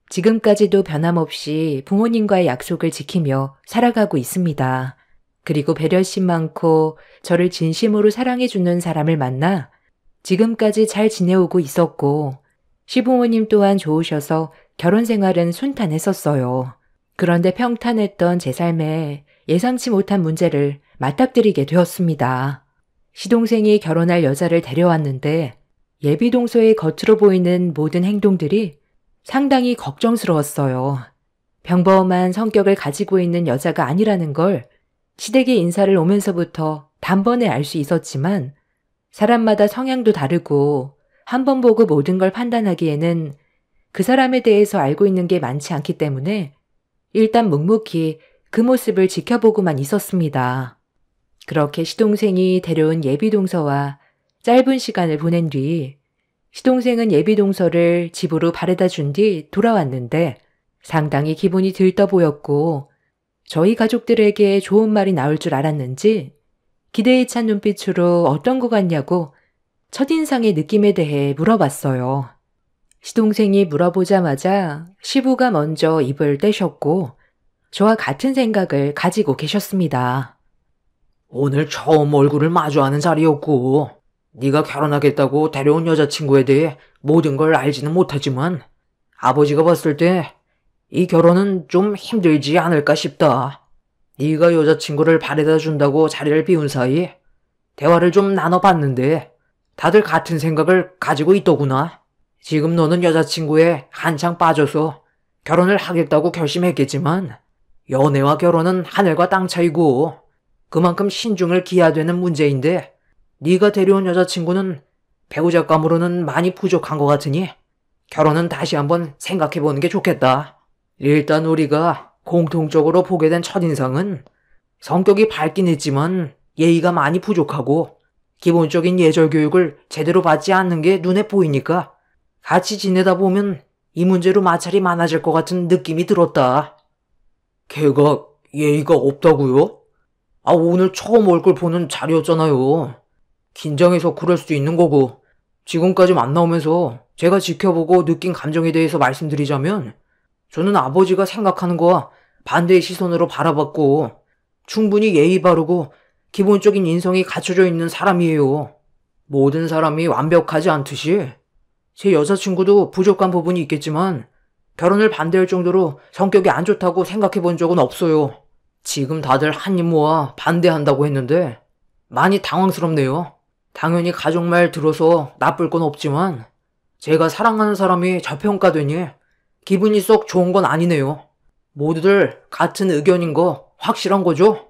지금까지도 변함없이 부모님과의 약속을 지키며 살아가고 있습니다. 그리고 배려심 많고 저를 진심으로 사랑해주는 사람을 만나 지금까지 잘 지내오고 있었고 시부모님 또한 좋으셔서 결혼 생활은 순탄했었어요. 그런데 평탄했던 제 삶에 예상치 못한 문제를 맞닥뜨리게 되었습니다. 시동생이 결혼할 여자를 데려왔는데 예비동서의 겉으로 보이는 모든 행동들이 상당히 걱정스러웠어요. 평범한 성격을 가지고 있는 여자가 아니라는 걸 시댁의 인사를 오면서부터 단번에 알 수 있었지만 사람마다 성향도 다르고 한 번 보고 모든 걸 판단하기에는 그 사람에 대해서 알고 있는 게 많지 않기 때문에 일단 묵묵히 그 모습을 지켜보고만 있었습니다. 그렇게 시동생이 데려온 예비동서와 짧은 시간을 보낸 뒤 시동생은 예비동서를 집으로 바래다 준 뒤 돌아왔는데 상당히 기분이 들떠 보였고 저희 가족들에게 좋은 말이 나올 줄 알았는지 기대에 찬 눈빛으로 어떤 것 같냐고 첫인상의 느낌에 대해 물어봤어요. 시동생이 물어보자마자 시부가 먼저 입을 떼셨고 저와 같은 생각을 가지고 계셨습니다. 오늘 처음 얼굴을 마주하는 자리였고 네가 결혼하겠다고 데려온 여자친구에 대해 모든 걸 알지는 못하지만 아버지가 봤을 때 이 결혼은 좀 힘들지 않을까 싶다. 네가 여자친구를 바래다 준다고 자리를 비운 사이 대화를 좀 나눠봤는데 다들 같은 생각을 가지고 있더구나. 지금 너는 여자친구에 한창 빠져서 결혼을 하겠다고 결심했겠지만 연애와 결혼은 하늘과 땅 차이고 그만큼 신중을 기해야 되는 문제인데 네가 데려온 여자친구는 배우자감으로는 많이 부족한 것 같으니 결혼은 다시 한번 생각해보는 게 좋겠다. 일단 우리가 공통적으로 보게 된 첫인상은 성격이 밝긴 했지만 예의가 많이 부족하고 기본적인 예절 교육을 제대로 받지 않는 게 눈에 보이니까 같이 지내다 보면 이 문제로 마찰이 많아질 것 같은 느낌이 들었다. 걔가 예의가 없다고요? 오늘 처음 얼굴 보는 자리였잖아요. 긴장해서 그럴 수도 있는 거고 지금까지 만나오면서 제가 지켜보고 느낀 감정에 대해서 말씀드리자면 저는 아버지가 생각하는 거와 반대의 시선으로 바라봤고 충분히 예의 바르고 기본적인 인성이 갖춰져 있는 사람이에요. 모든 사람이 완벽하지 않듯이 제 여자친구도 부족한 부분이 있겠지만 결혼을 반대할 정도로 성격이 안 좋다고 생각해 본 적은 없어요. 지금 다들 한입 모아 반대한다고 했는데 많이 당황스럽네요. 당연히 가족 말 들어서 나쁠 건 없지만 제가 사랑하는 사람이 저평가되니 기분이 썩 좋은 건 아니네요. 모두들 같은 의견인 거 확실한 거죠?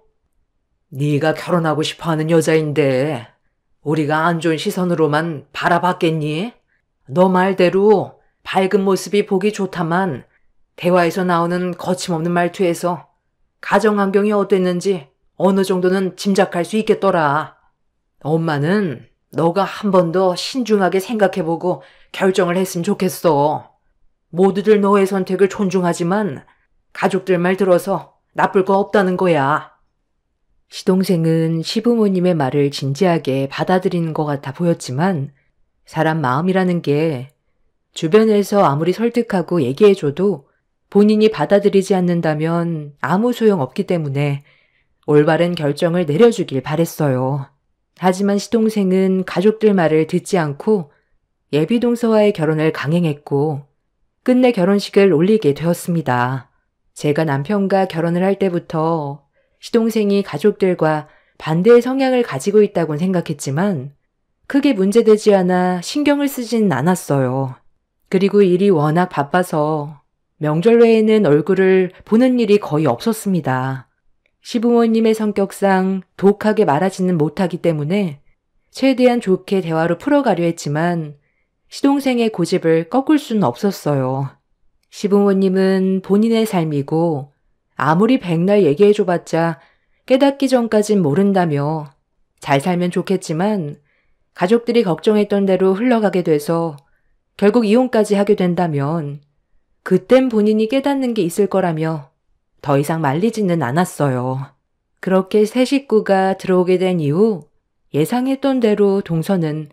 네가 결혼하고 싶어하는 여자인데 우리가 안 좋은 시선으로만 바라봤겠니? 너 말대로 밝은 모습이 보기 좋다만 대화에서 나오는 거침없는 말투에서 가정 환경이 어땠는지 어느 정도는 짐작할 수 있겠더라. 엄마는 너가 한 번 더 신중하게 생각해보고 결정을 했으면 좋겠어. 모두들 너의 선택을 존중하지만 가족들 말 들어서 나쁠 거 없다는 거야. 시동생은 시부모님의 말을 진지하게 받아들이는 것 같아 보였지만 사람 마음이라는 게 주변에서 아무리 설득하고 얘기해줘도 본인이 받아들이지 않는다면 아무 소용 없기 때문에 올바른 결정을 내려주길 바랬어요. 하지만 시동생은 가족들 말을 듣지 않고 예비동서와의 결혼을 강행했고 끝내 결혼식을 올리게 되었습니다. 제가 남편과 결혼을 할 때부터 시동생이 가족들과 반대의 성향을 가지고 있다곤 생각했지만 크게 문제되지 않아 신경을 쓰진 않았어요. 그리고 일이 워낙 바빠서 명절 외에는 얼굴을 보는 일이 거의 없었습니다. 시부모님의 성격상 독하게 말하지는 못하기 때문에 최대한 좋게 대화로 풀어가려 했지만 시동생의 고집을 꺾을 수는 없었어요. 시부모님은 본인의 삶이고 아무리 백날 얘기해줘봤자 깨닫기 전까진 모른다며 잘 살면 좋겠지만 가족들이 걱정했던 대로 흘러가게 돼서 결국 이혼까지 하게 된다면 그땐 본인이 깨닫는 게 있을 거라며 더 이상 말리지는 않았어요. 그렇게 새 식구가 들어오게 된 이후 예상했던 대로 동서는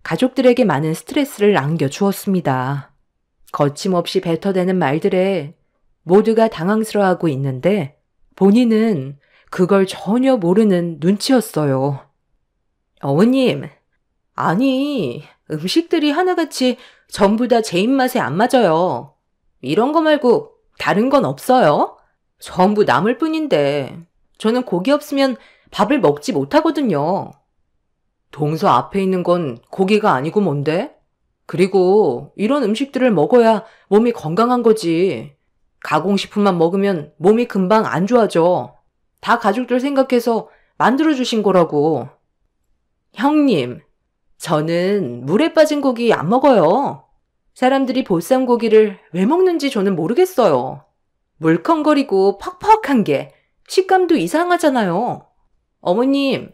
가족들에게 많은 스트레스를 안겨주었습니다. 거침없이 뱉어대는 말들에 모두가 당황스러워하고 있는데 본인은 그걸 전혀 모르는 눈치였어요. 어머님, 아니, 음식들이 하나같이 전부 다 제 입맛에 안 맞아요. 이런 거 말고 다른 건 없어요? 전부 남을 뿐인데 저는 고기 없으면 밥을 먹지 못하거든요. 동서 앞에 있는 건 고기가 아니고 뭔데? 그리고 이런 음식들을 먹어야 몸이 건강한 거지. 가공식품만 먹으면 몸이 금방 안 좋아져. 다 가족들 생각해서 만들어주신 거라고. 형님, 저는 물에 빠진 고기 안 먹어요. 사람들이 보쌈 고기를 왜 먹는지 저는 모르겠어요. 물컹거리고 퍽퍽한 게 식감도 이상하잖아요. 어머님,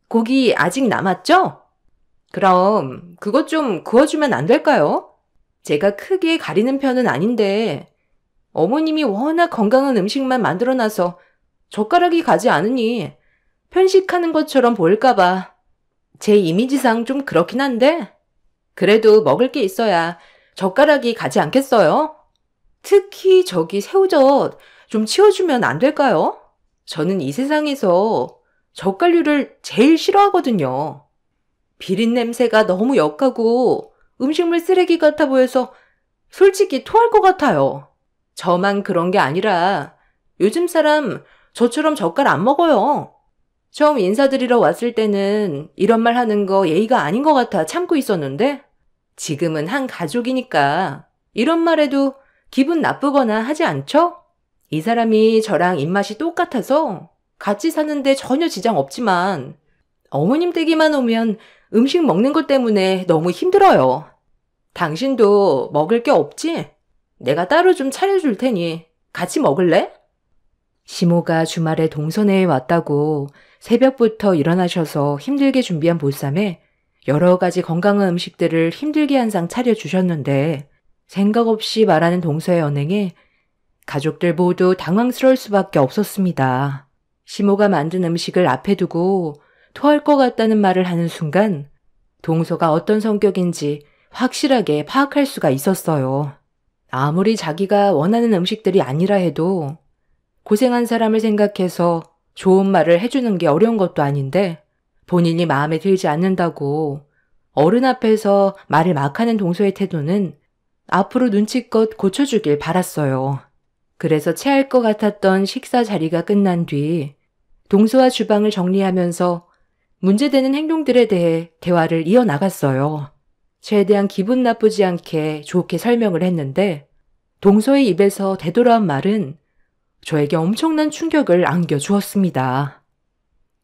고기 아직 남았죠? 그럼 그것 좀 구워주면 안 될까요? 제가 크게 가리는 편은 아닌데 어머님이 워낙 건강한 음식만 만들어놔서 젓가락이 가지 않으니 편식하는 것처럼 보일까봐 제 이미지상 좀 그렇긴 한데 그래도 먹을 게 있어야 젓가락이 가지 않겠어요? 특히 저기 새우젓 좀 치워주면 안 될까요? 저는 이 세상에서 젓갈류를 제일 싫어하거든요. 비린냄새가 너무 역하고 음식물 쓰레기 같아 보여서 솔직히 토할 것 같아요. 저만 그런 게 아니라 요즘 사람 저처럼 젓갈 안 먹어요. 처음 인사드리러 왔을 때는 이런 말 하는 거 예의가 아닌 것 같아 참고 있었는데 지금은 한 가족이니까 이런 말에도 기분 나쁘거나 하지 않죠? 이 사람이 저랑 입맛이 똑같아서 같이 사는데 전혀 지장 없지만 어머님 댁에만 오면 음식 먹는 것 때문에 너무 힘들어요. 당신도 먹을 게 없지? 내가 따로 좀 차려줄 테니 같이 먹을래? 시모가 주말에 동선회에 왔다고 새벽부터 일어나셔서 힘들게 준비한 보쌈에 여러 가지 건강한 음식들을 힘들게 한 상 차려주셨는데 생각 없이 말하는 동서의 언행에 가족들 모두 당황스러울 수밖에 없었습니다. 시모가 만든 음식을 앞에 두고 토할 것 같다는 말을 하는 순간 동서가 어떤 성격인지 확실하게 파악할 수가 있었어요. 아무리 자기가 원하는 음식들이 아니라 해도 고생한 사람을 생각해서 좋은 말을 해주는 게 어려운 것도 아닌데 본인이 마음에 들지 않는다고 어른 앞에서 말을 막 하는 동서의 태도는 앞으로 눈치껏 고쳐주길 바랐어요. 그래서 체할 것 같았던 식사 자리가 끝난 뒤 동서와 주방을 정리하면서 문제되는 행동들에 대해 대화를 이어나갔어요. 최대한 기분 나쁘지 않게 좋게 설명을 했는데 동서의 입에서 되돌아온 말은 저에게 엄청난 충격을 안겨주었습니다.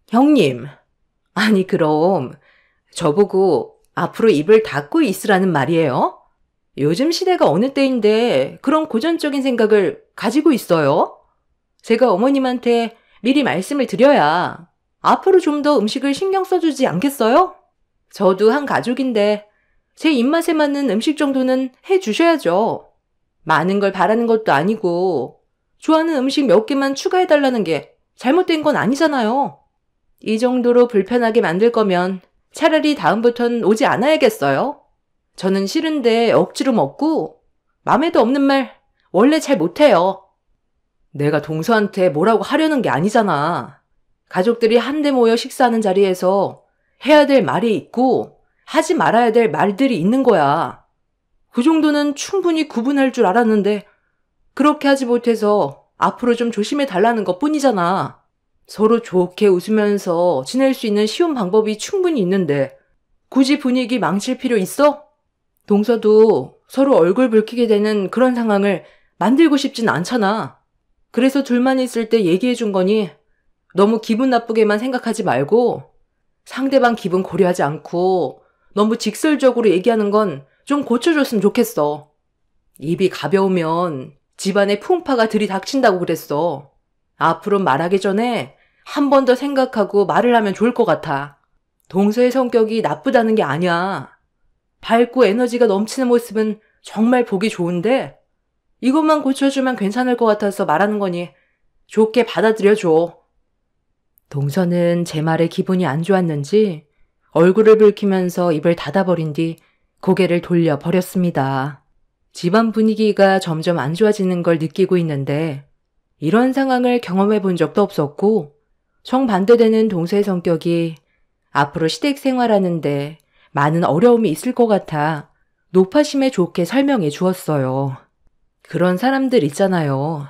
형님, 아니 그럼 저보고 앞으로 입을 닫고 있으라는 말이에요? 요즘 시대가 어느 때인데 그런 고전적인 생각을 가지고 있어요? 제가 어머님한테 미리 말씀을 드려야 앞으로 좀 더 음식을 신경 써주지 않겠어요? 저도 한 가족인데 제 입맛에 맞는 음식 정도는 해주셔야죠. 많은 걸 바라는 것도 아니고 좋아하는 음식 몇 개만 추가해달라는 게 잘못된 건 아니잖아요. 이 정도로 불편하게 만들 거면 차라리 다음부턴 오지 않아야겠어요. 저는 싫은데 억지로 먹고 맘에도 없는 말 원래 잘 못해요. 내가 동서한테 뭐라고 하려는 게 아니잖아. 가족들이 한데 모여 식사하는 자리에서 해야 될 말이 있고 하지 말아야 될 말들이 있는 거야. 그 정도는 충분히 구분할 줄 알았는데 그렇게 하지 못해서 앞으로 좀 조심해 달라는 것뿐이잖아. 서로 좋게 웃으면서 지낼 수 있는 쉬운 방법이 충분히 있는데 굳이 분위기 망칠 필요 있어? 동서도 서로 얼굴 붉히게 되는 그런 상황을 만들고 싶진 않잖아. 그래서 둘만 있을 때 얘기해 준 거니 너무 기분 나쁘게만 생각하지 말고 상대방 기분 고려하지 않고 너무 직설적으로 얘기하는 건 좀 고쳐줬으면 좋겠어. 입이 가벼우면 집안에 풍파가 들이닥친다고 그랬어. 앞으로 말하기 전에 한 번 더 생각하고 말을 하면 좋을 것 같아. 동서의 성격이 나쁘다는 게 아니야. 밝고 에너지가 넘치는 모습은 정말 보기 좋은데 이것만 고쳐주면 괜찮을 것 같아서 말하는 거니 좋게 받아들여줘. 동서는 제 말에 기분이 안 좋았는지 얼굴을 붉히면서 입을 닫아버린 뒤 고개를 돌려버렸습니다. 집안 분위기가 점점 안 좋아지는 걸 느끼고 있는데 이런 상황을 경험해 본 적도 없었고 정반대되는 동서의 성격이 앞으로 시댁 생활하는데 많은 어려움이 있을 것 같아 노파심에 좋게 설명해 주었어요. 그런 사람들 있잖아요.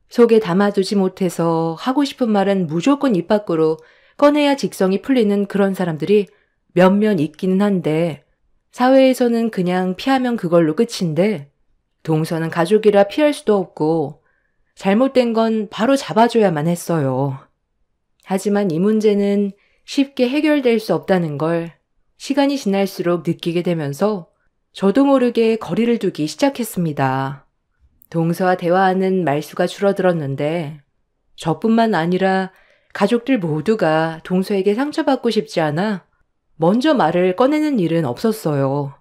속에 담아두지 못해서 하고 싶은 말은 무조건 입 밖으로 꺼내야 직성이 풀리는 그런 사람들이 몇몇 있기는 한데 사회에서는 그냥 피하면 그걸로 끝인데 동서는 가족이라 피할 수도 없고 잘못된 건 바로 잡아줘야만 했어요. 하지만 이 문제는 쉽게 해결될 수 없다는 걸 시간이 지날수록 느끼게 되면서 저도 모르게 거리를 두기 시작했습니다. 동서와 대화하는 말수가 줄어들었는데 저뿐만 아니라 가족들 모두가 동서에게 상처받고 싶지 않아 먼저 말을 꺼내는 일은 없었어요.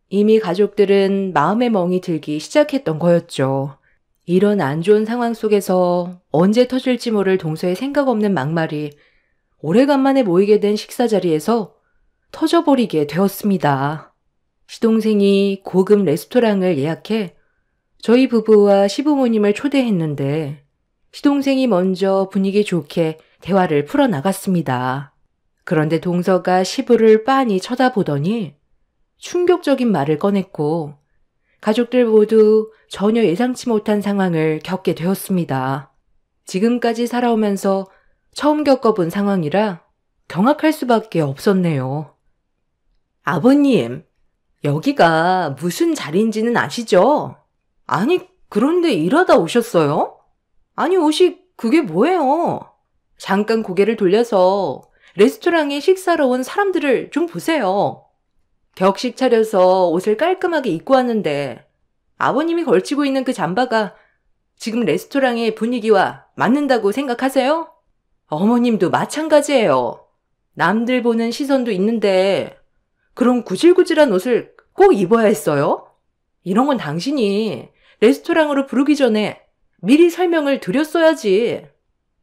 이미 가족들은 마음의 멍이 들기 시작했던 거였죠. 이런 안 좋은 상황 속에서 언제 터질지 모를 동서의 생각 없는 막말이 오래간만에 모이게 된 식사 자리에서 터져버리게 되었습니다. 시동생이 고급 레스토랑을 예약해 저희 부부와 시부모님을 초대했는데 시동생이 먼저 분위기 좋게 대화를 풀어나갔습니다. 그런데 동서가 시부를 빤히 쳐다보더니 충격적인 말을 꺼냈고 가족들 모두 전혀 예상치 못한 상황을 겪게 되었습니다. 지금까지 살아오면서 처음 겪어본 상황이라 경악할 수밖에 없었네요. 아버님, 여기가 무슨 자리인지는 아시죠? 아니, 그런데 일하다 오셨어요? 아니, 옷이 그게 뭐예요? 잠깐 고개를 돌려서 레스토랑에 식사로 온 사람들을 좀 보세요. 격식 차려서 옷을 깔끔하게 입고 왔는데 아버님이 걸치고 있는 그 잠바가 지금 레스토랑의 분위기와 맞는다고 생각하세요? 어머님도 마찬가지예요. 남들 보는 시선도 있는데 그런 구질구질한 옷을 꼭 입어야 했어요? 이런 건 당신이 레스토랑으로 부르기 전에 미리 설명을 드렸어야지.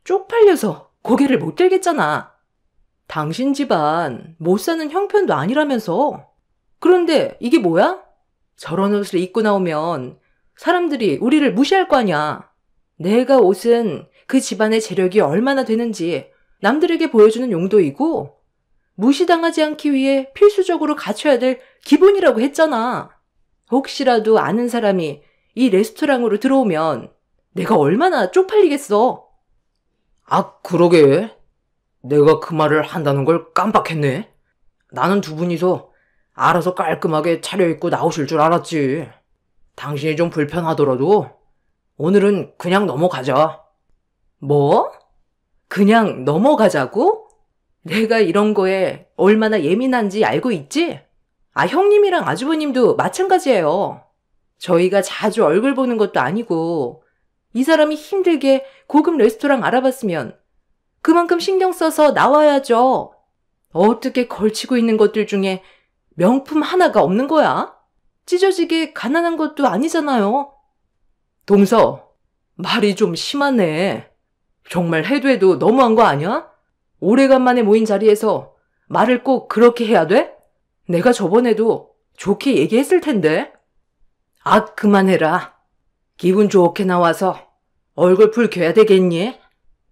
쪽팔려서 고개를 못 들겠잖아. 당신 집안 못 사는 형편도 아니라면서. 그런데 이게 뭐야? 저런 옷을 입고 나오면 사람들이 우리를 무시할 거 아니야. 내가 옷은 그 집안의 재력이 얼마나 되는지 남들에게 보여주는 용도이고 무시당하지 않기 위해 필수적으로 갖춰야 될 기본이라고 했잖아. 혹시라도 아는 사람이 이 레스토랑으로 들어오면 내가 얼마나 쪽팔리겠어. 아, 그러게. 내가 그 말을 한다는 걸 깜빡했네. 나는 두 분이서 알아서 깔끔하게 차려입고 나오실 줄 알았지. 당신이 좀 불편하더라도 오늘은 그냥 넘어가자. 뭐? 그냥 넘어가자고? 내가 이런 거에 얼마나 예민한지 알고 있지? 아, 형님이랑 아주버님도 마찬가지예요. 저희가 자주 얼굴 보는 것도 아니고 이 사람이 힘들게 고급 레스토랑 알아봤으면 그만큼 신경 써서 나와야죠. 어떻게 걸치고 있는 것들 중에 명품 하나가 없는 거야? 찢어지게 가난한 것도 아니잖아요. 동서, 말이 좀 심하네. 정말 해도 해도 너무한 거 아니야? 오래간만에 모인 자리에서 말을 꼭 그렇게 해야 돼? 내가 저번에도 좋게 얘기했을 텐데. 아, 그만해라. 기분 좋게 나와서 얼굴 붉혀야 되겠니?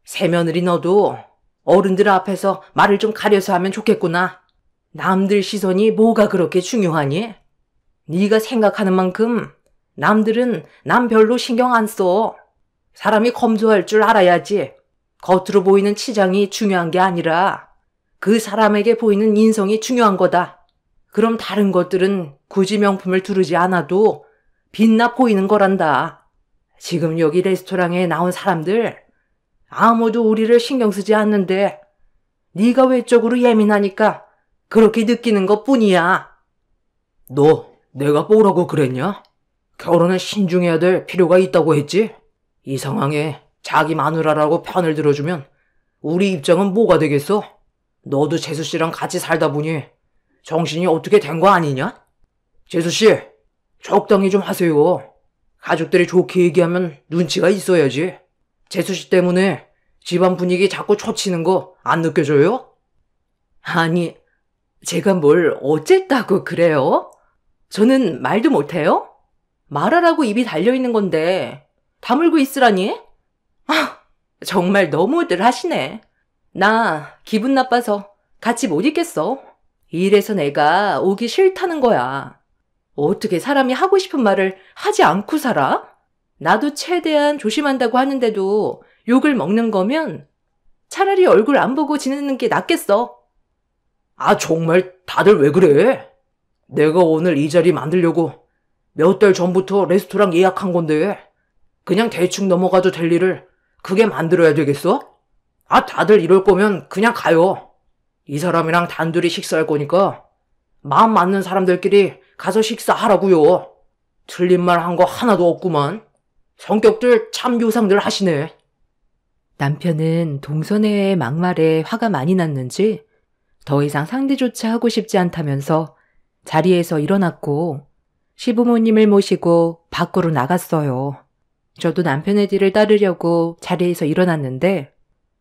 새며느리 너도 어른들 앞에서 말을 좀 가려서 하면 좋겠구나. 남들 시선이 뭐가 그렇게 중요하니? 네가 생각하는 만큼 남들은 남 별로 신경 안 써. 사람이 검소할 줄 알아야지. 겉으로 보이는 치장이 중요한 게 아니라 그 사람에게 보이는 인성이 중요한 거다. 그럼 다른 것들은 굳이 명품을 두르지 않아도 빛나 보이는 거란다. 지금 여기 레스토랑에 나온 사람들 아무도 우리를 신경 쓰지 않는데 네가 외적으로 예민하니까 그렇게 느끼는 것뿐이야. 너 내가 뭐라고 그랬냐? 결혼은 신중해야 될 필요가 있다고 했지? 이 상황에 자기 마누라라고 편을 들어주면 우리 입장은 뭐가 되겠어? 너도 재수 씨랑 같이 살다 보니 정신이 어떻게 된 거 아니냐? 재수 씨, 적당히 좀 하세요. 가족들이 좋게 얘기하면 눈치가 있어야지. 재수 씨 때문에 집안 분위기 자꾸 초치는 거 안 느껴져요? 아니, 제가 뭘 어쨌다고 그래요? 저는 말도 못해요? 말하라고 입이 달려있는 건데 다물고 있으라니? 아, 정말 너무들 하시네. 나 기분 나빠서 같이 못 있겠어. 이래서 내가 오기 싫다는 거야. 어떻게 사람이 하고 싶은 말을 하지 않고 살아? 나도 최대한 조심한다고 하는데도 욕을 먹는 거면 차라리 얼굴 안 보고 지내는 게 낫겠어. 아, 정말 다들 왜 그래? 내가 오늘 이 자리 만들려고 몇 달 전부터 레스토랑 예약한 건데 그냥 대충 넘어가도 될 일을 그게 만들어야 되겠어? 아, 다들 이럴 거면 그냥 가요. 이 사람이랑 단둘이 식사할 거니까 마음 맞는 사람들끼리 가서 식사하라고요. 틀린 말 한 거 하나도 없구만. 성격들 참 요상들 하시네. 남편은 동서네의 막말에 화가 많이 났는지 더 이상 상대조차 하고 싶지 않다면서 자리에서 일어났고 시부모님을 모시고 밖으로 나갔어요. 저도 남편의 뒤를 따르려고 자리에서 일어났는데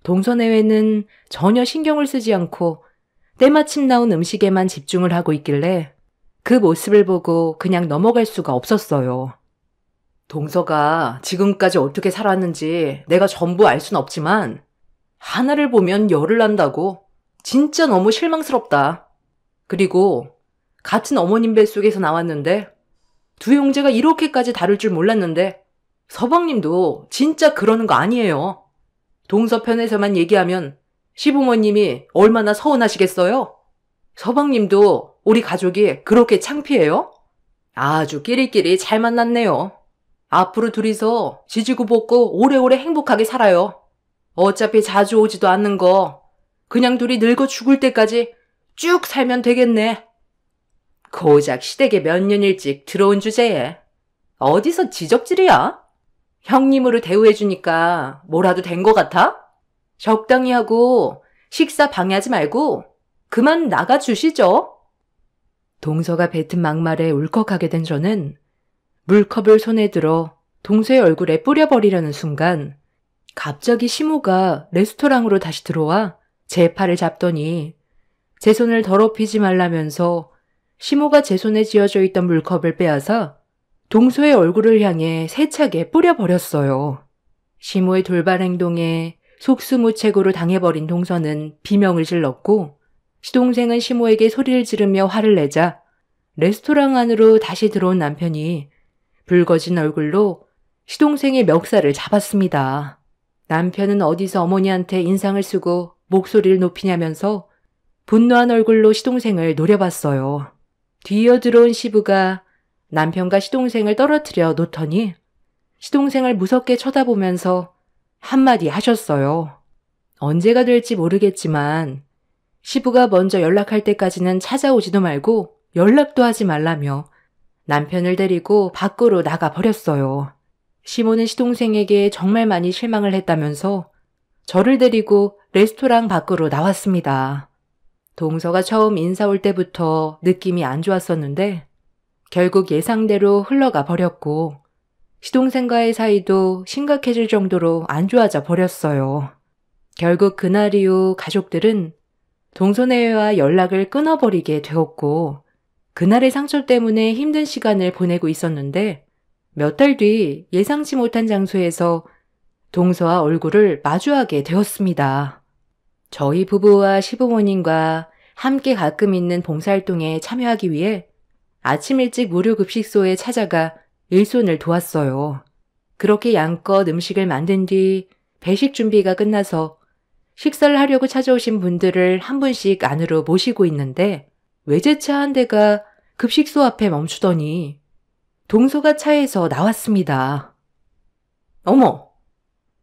동서내외는 전혀 신경을 쓰지 않고 때마침 나온 음식에만 집중을 하고 있길래 그 모습을 보고 그냥 넘어갈 수가 없었어요. 동서가 지금까지 어떻게 살았는지 내가 전부 알 순 없지만 하나를 보면 열을 난다고. 진짜 너무 실망스럽다. 그리고 같은 어머님 뱃속에서 나왔는데 두 형제가 이렇게까지 다를 줄 몰랐는데 서방님도 진짜 그러는 거 아니에요. 동서 편에서만 얘기하면 시부모님이 얼마나 서운하시겠어요? 서방님도 우리 가족이 그렇게 창피해요? 아주 끼리끼리 잘 만났네요. 앞으로 둘이서 지지고 볶고 오래오래 행복하게 살아요. 어차피 자주 오지도 않는 거 그냥 둘이 늙어 죽을 때까지 쭉 살면 되겠네. 고작 시댁에 몇 년 일찍 들어온 주제에 어디서 지적질이야? 형님으로 대우해주니까 뭐라도 된 거 같아? 적당히 하고 식사 방해하지 말고 그만 나가주시죠. 동서가 뱉은 막말에 울컥하게 된 저는 물컵을 손에 들어 동서의 얼굴에 뿌려버리려는 순간 갑자기 시모가 레스토랑으로 다시 들어와 제 팔을 잡더니 제 손을 더럽히지 말라면서 시모가 제 손에 쥐어져 있던 물컵을 빼앗아 동서의 얼굴을 향해 세차게 뿌려버렸어요. 시모의 돌발 행동에 속수무책으로 당해버린 동서는 비명을 질렀고 시동생은 시모에게 소리를 지르며 화를 내자 레스토랑 안으로 다시 들어온 남편이 붉어진 얼굴로 시동생의 멱살을 잡았습니다. 남편은 어디서 어머니한테 인상을 쓰고 목소리를 높이냐면서 분노한 얼굴로 시동생을 노려봤어요. 뒤이어 들어온 시부가 남편과 시동생을 떨어뜨려 놓더니 시동생을 무섭게 쳐다보면서 한마디 하셨어요. 언제가 될지 모르겠지만 시부가 먼저 연락할 때까지는 찾아오지도 말고 연락도 하지 말라며 남편을 데리고 밖으로 나가버렸어요. 시모는 시동생에게 정말 많이 실망을 했다면서 저를 데리고 레스토랑 밖으로 나왔습니다. 동서가 처음 인사 올 때부터 느낌이 안 좋았었는데 결국 예상대로 흘러가 버렸고 시동생과의 사이도 심각해질 정도로 안 좋아져 버렸어요. 결국 그날 이후 가족들은 동서네와 연락을 끊어버리게 되었고 그날의 상처 때문에 힘든 시간을 보내고 있었는데 몇 달 뒤 예상치 못한 장소에서 동서와 얼굴을 마주하게 되었습니다. 저희 부부와 시부모님과 함께 가끔 있는 봉사활동에 참여하기 위해 아침 일찍 무료급식소에 찾아가 일손을 도왔어요. 그렇게 양껏 음식을 만든 뒤 배식 준비가 끝나서 식사를 하려고 찾아오신 분들을 한 분씩 안으로 모시고 있는데 외제차 한 대가 급식소 앞에 멈추더니 동서가 차에서 나왔습니다. 어머,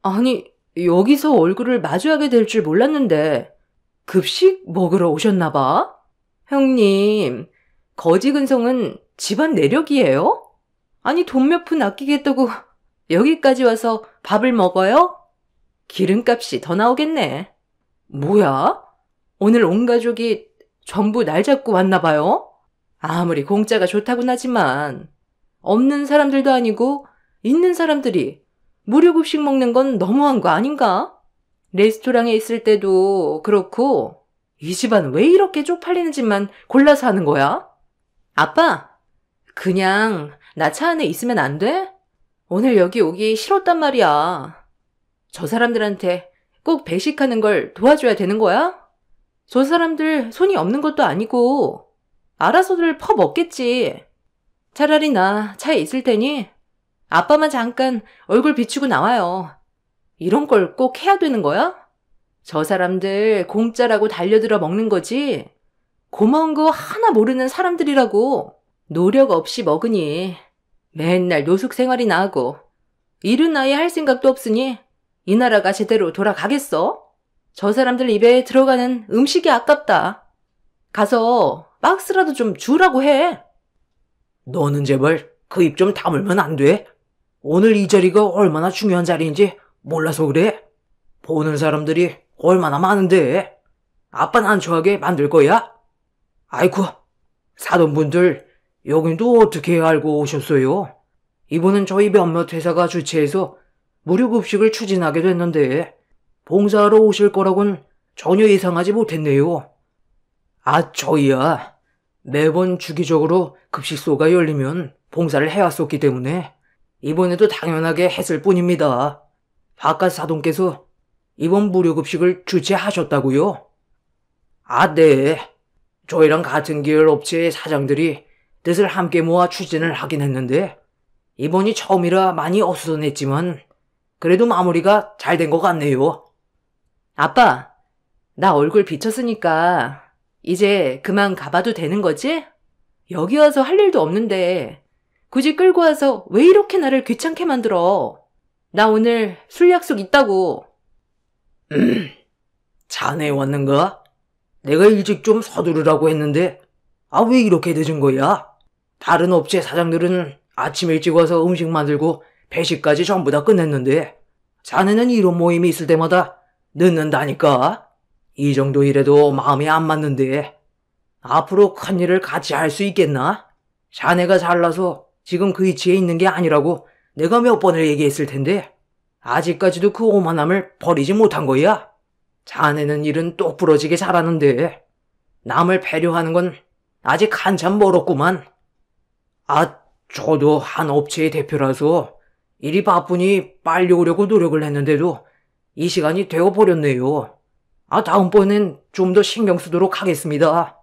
아니 여기서 얼굴을 마주하게 될 줄 몰랐는데 급식 먹으러 오셨나 봐? 형님, 거지근성은 집안 내력이에요? 아니 돈 몇 푼 아끼겠다고 여기까지 와서 밥을 먹어요? 기름값이 더 나오겠네. 뭐야? 오늘 온 가족이 전부 날 잡고 왔나 봐요? 아무리 공짜가 좋다곤 하지만 없는 사람들도 아니고 있는 사람들이 무료급식 먹는 건 너무한 거 아닌가? 레스토랑에 있을 때도 그렇고 이 집안 왜 이렇게 쪽팔리는지만 골라서 하는 거야? 아빠, 그냥 나 차 안에 있으면 안 돼? 오늘 여기 오기 싫었단 말이야. 저 사람들한테 꼭 배식하는 걸 도와줘야 되는 거야? 저 사람들 손이 없는 것도 아니고 알아서들 퍼 먹겠지. 차라리 나 차에 있을 테니 아빠만 잠깐 얼굴 비추고 나와요. 이런 걸 꼭 해야 되는 거야? 저 사람들 공짜라고 달려들어 먹는 거지. 고마운 거 하나 모르는 사람들이라고. 노력 없이 먹으니 맨날 노숙 생활이나 하고 일은 아예 할 생각도 없으니 이 나라가 제대로 돌아가겠어? 저 사람들 입에 들어가는 음식이 아깝다. 가서 박스라도 좀 주라고 해. 너는 제발 그 입 좀 다물면 안 돼? 오늘 이 자리가 얼마나 중요한 자리인지 몰라서 그래? 보는 사람들이 얼마나 많은데 아빠는 안 좋아하게 만들 거야? 아이쿠, 사돈분들 여긴 또 어떻게 알고 오셨어요? 이번엔 저희 몇몇 회사가 주최해서 무료급식을 추진하게 됐는데 봉사하러 오실 거라곤 전혀 예상하지 못했네요. 아, 저희야 매번 주기적으로 급식소가 열리면 봉사를 해왔었기 때문에 이번에도 당연하게 했을 뿐입니다. 바깥 사돈께서 이번 무료급식을 주최하셨다고요? 아, 네. 저희랑 같은 계열 업체의 사장들이 뜻을 함께 모아 추진을 하긴 했는데 이번이 처음이라 많이 어수선했지만 그래도 마무리가 잘 된 것 같네요. 아빠, 나 얼굴 비쳤으니까 이제 그만 가봐도 되는 거지? 여기 와서 할 일도 없는데 굳이 끌고 와서 왜 이렇게 나를 귀찮게 만들어? 나 오늘 술 약속 있다고. 자네 왔는가? 내가 일찍 좀 서두르라고 했는데 왜 이렇게 늦은 거야? 다른 업체 사장들은 아침 일찍 와서 음식 만들고 배식까지 전부 다 끝냈는데 자네는 이런 모임이 있을 때마다 늦는다니까? 이 정도 일해도 마음이 안 맞는데 앞으로 큰 일을 같이 할 수 있겠나? 자네가 잘나서 지금 그 위치에 있는 게 아니라고 내가 몇 번을 얘기했을 텐데 아직까지도 그 오만함을 버리지 못한 거야? 자네는 일은 똑부러지게 잘하는데 남을 배려하는 건 아직 한참 멀었구만. 저도 한 업체의 대표라서 일이 바쁘니 빨리 오려고 노력을 했는데도 이 시간이 되어버렸네요. 다음번엔 좀 더 신경 쓰도록 하겠습니다.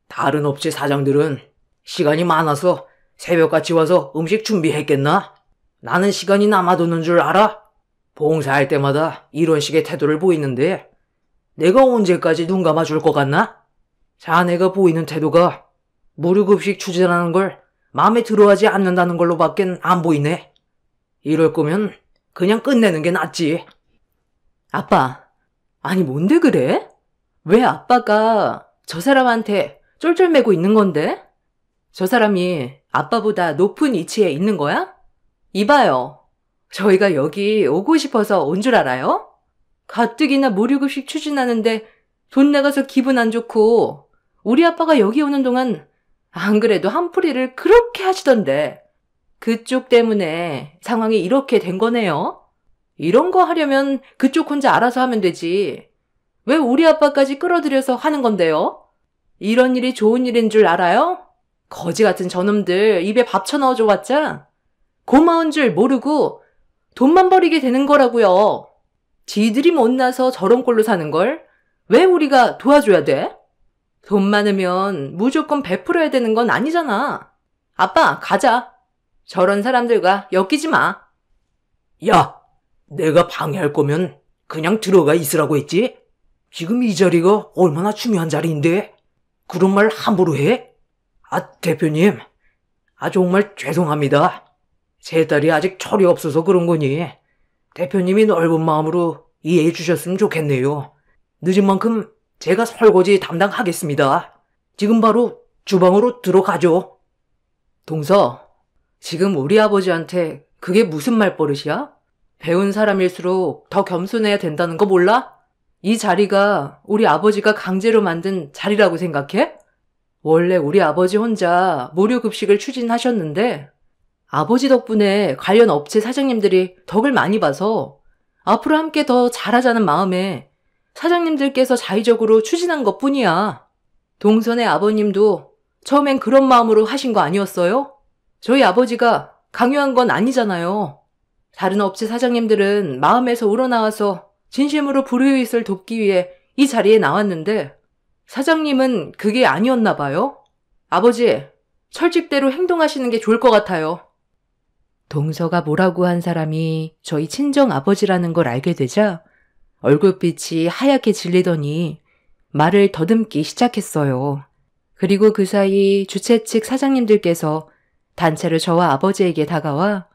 다른 업체 사장들은 시간이 많아서 새벽같이 와서 음식 준비했겠나? 나는 시간이 남아도는 줄 알아? 봉사할 때마다 이런 식의 태도를 보이는데 내가 언제까지 눈 감아줄 것 같나? 자네가 보이는 태도가 무료급식 추진하는 걸 마음에 들어하지 않는다는 걸로밖엔 안 보이네. 이럴 거면 그냥 끝내는 게 낫지. 아빠, 아니 뭔데 그래? 왜 아빠가 저 사람한테 쫄쫄매고 있는 건데? 저 사람이 아빠보다 높은 위치에 있는 거야? 이봐요. 저희가 여기 오고 싶어서 온 줄 알아요? 가뜩이나 무료급식 추진하는데 돈 나가서 기분 안 좋고 우리 아빠가 여기 오는 동안 안 그래도 한풀이를 그렇게 하시던데 그쪽 때문에 상황이 이렇게 된 거네요. 이런 거 하려면 그쪽 혼자 알아서 하면 되지. 왜 우리 아빠까지 끌어들여서 하는 건데요? 이런 일이 좋은 일인 줄 알아요? 거지 같은 저놈들 입에 밥 쳐넣어줘봤자 고마운 줄 모르고 돈만 버리게 되는 거라고요. 지들이 못나서 저런 꼴로 사는 걸 왜 우리가 도와줘야 돼? 돈 많으면 무조건 베풀어야 되는 건 아니잖아. 아빠, 가자. 저런 사람들과 엮이지 마. 야, 내가 방해할 거면 그냥 들어가 있으라고 했지? 지금 이 자리가 얼마나 중요한 자리인데 그런 말 함부로 해? 대표님. 정말 죄송합니다. 제 딸이 아직 철이 없어서 그런 거니 대표님이 넓은 마음으로 이해해 주셨으면 좋겠네요. 늦은 만큼 제가 설거지 담당하겠습니다. 지금 바로 주방으로 들어가죠. 동서, 지금 우리 아버지한테 그게 무슨 말버릇이야? 배운 사람일수록 더 겸손해야 된다는 거 몰라? 이 자리가 우리 아버지가 강제로 만든 자리라고 생각해? 원래 우리 아버지 혼자 무료급식을 추진하셨는데 아버지 덕분에 관련 업체 사장님들이 덕을 많이 봐서 앞으로 함께 더 잘하자는 마음에 사장님들께서 자의적으로 추진한 것뿐이야. 동선의 아버님도 처음엔 그런 마음으로 하신 거 아니었어요? 저희 아버지가 강요한 건 아니잖아요. 다른 업체 사장님들은 마음에서 우러나와서 진심으로 불효잇을 돕기 위해 이 자리에 나왔는데 사장님은 그게 아니었나 봐요. 아버지, 철칙대로 행동하시는 게 좋을 것 같아요. 동서가 뭐라고 한 사람이 저희 친정 아버지라는 걸 알게 되자 얼굴빛이 하얗게 질리더니 말을 더듬기 시작했어요. 그리고 그 사이 주최 측 사장님들께서 단체로 저와 아버지에게 다가와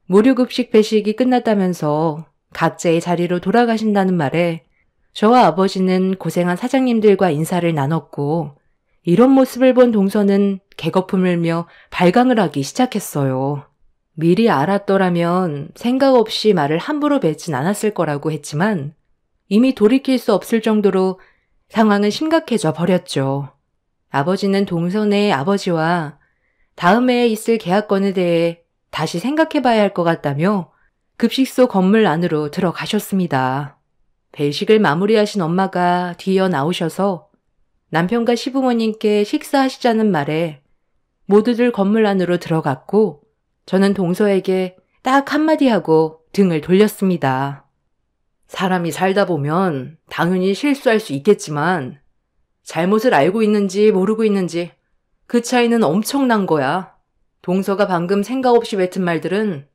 무료급식 배식이 끝났다면서 각자의 자리로 돌아가신다는 말에 저와 아버지는 고생한 사장님들과 인사를 나눴고 이런 모습을 본 동서는 개거품을 밀며 발광을 하기 시작했어요. 미리 알았더라면 생각 없이 말을 함부로 뱉진 않았을 거라고 했지만 이미 돌이킬 수 없을 정도로 상황은 심각해져 버렸죠. 아버지는 동선의 아버지와 다음 해에 있을 계약건에 대해 다시 생각해봐야 할 것 같다며 급식소 건물 안으로 들어가셨습니다. 배식을 마무리하신 엄마가 뒤이어 나오셔서 남편과 시부모님께 식사하시자는 말에 모두들 건물 안으로 들어갔고 저는 동서에게 딱 한마디 하고 등을 돌렸습니다. 사람이 살다 보면 당연히 실수할 수 있겠지만 잘못을 알고 있는지 모르고 있는지 그 차이는 엄청난 거야. 동서가 방금 생각 없이 뱉은 말들은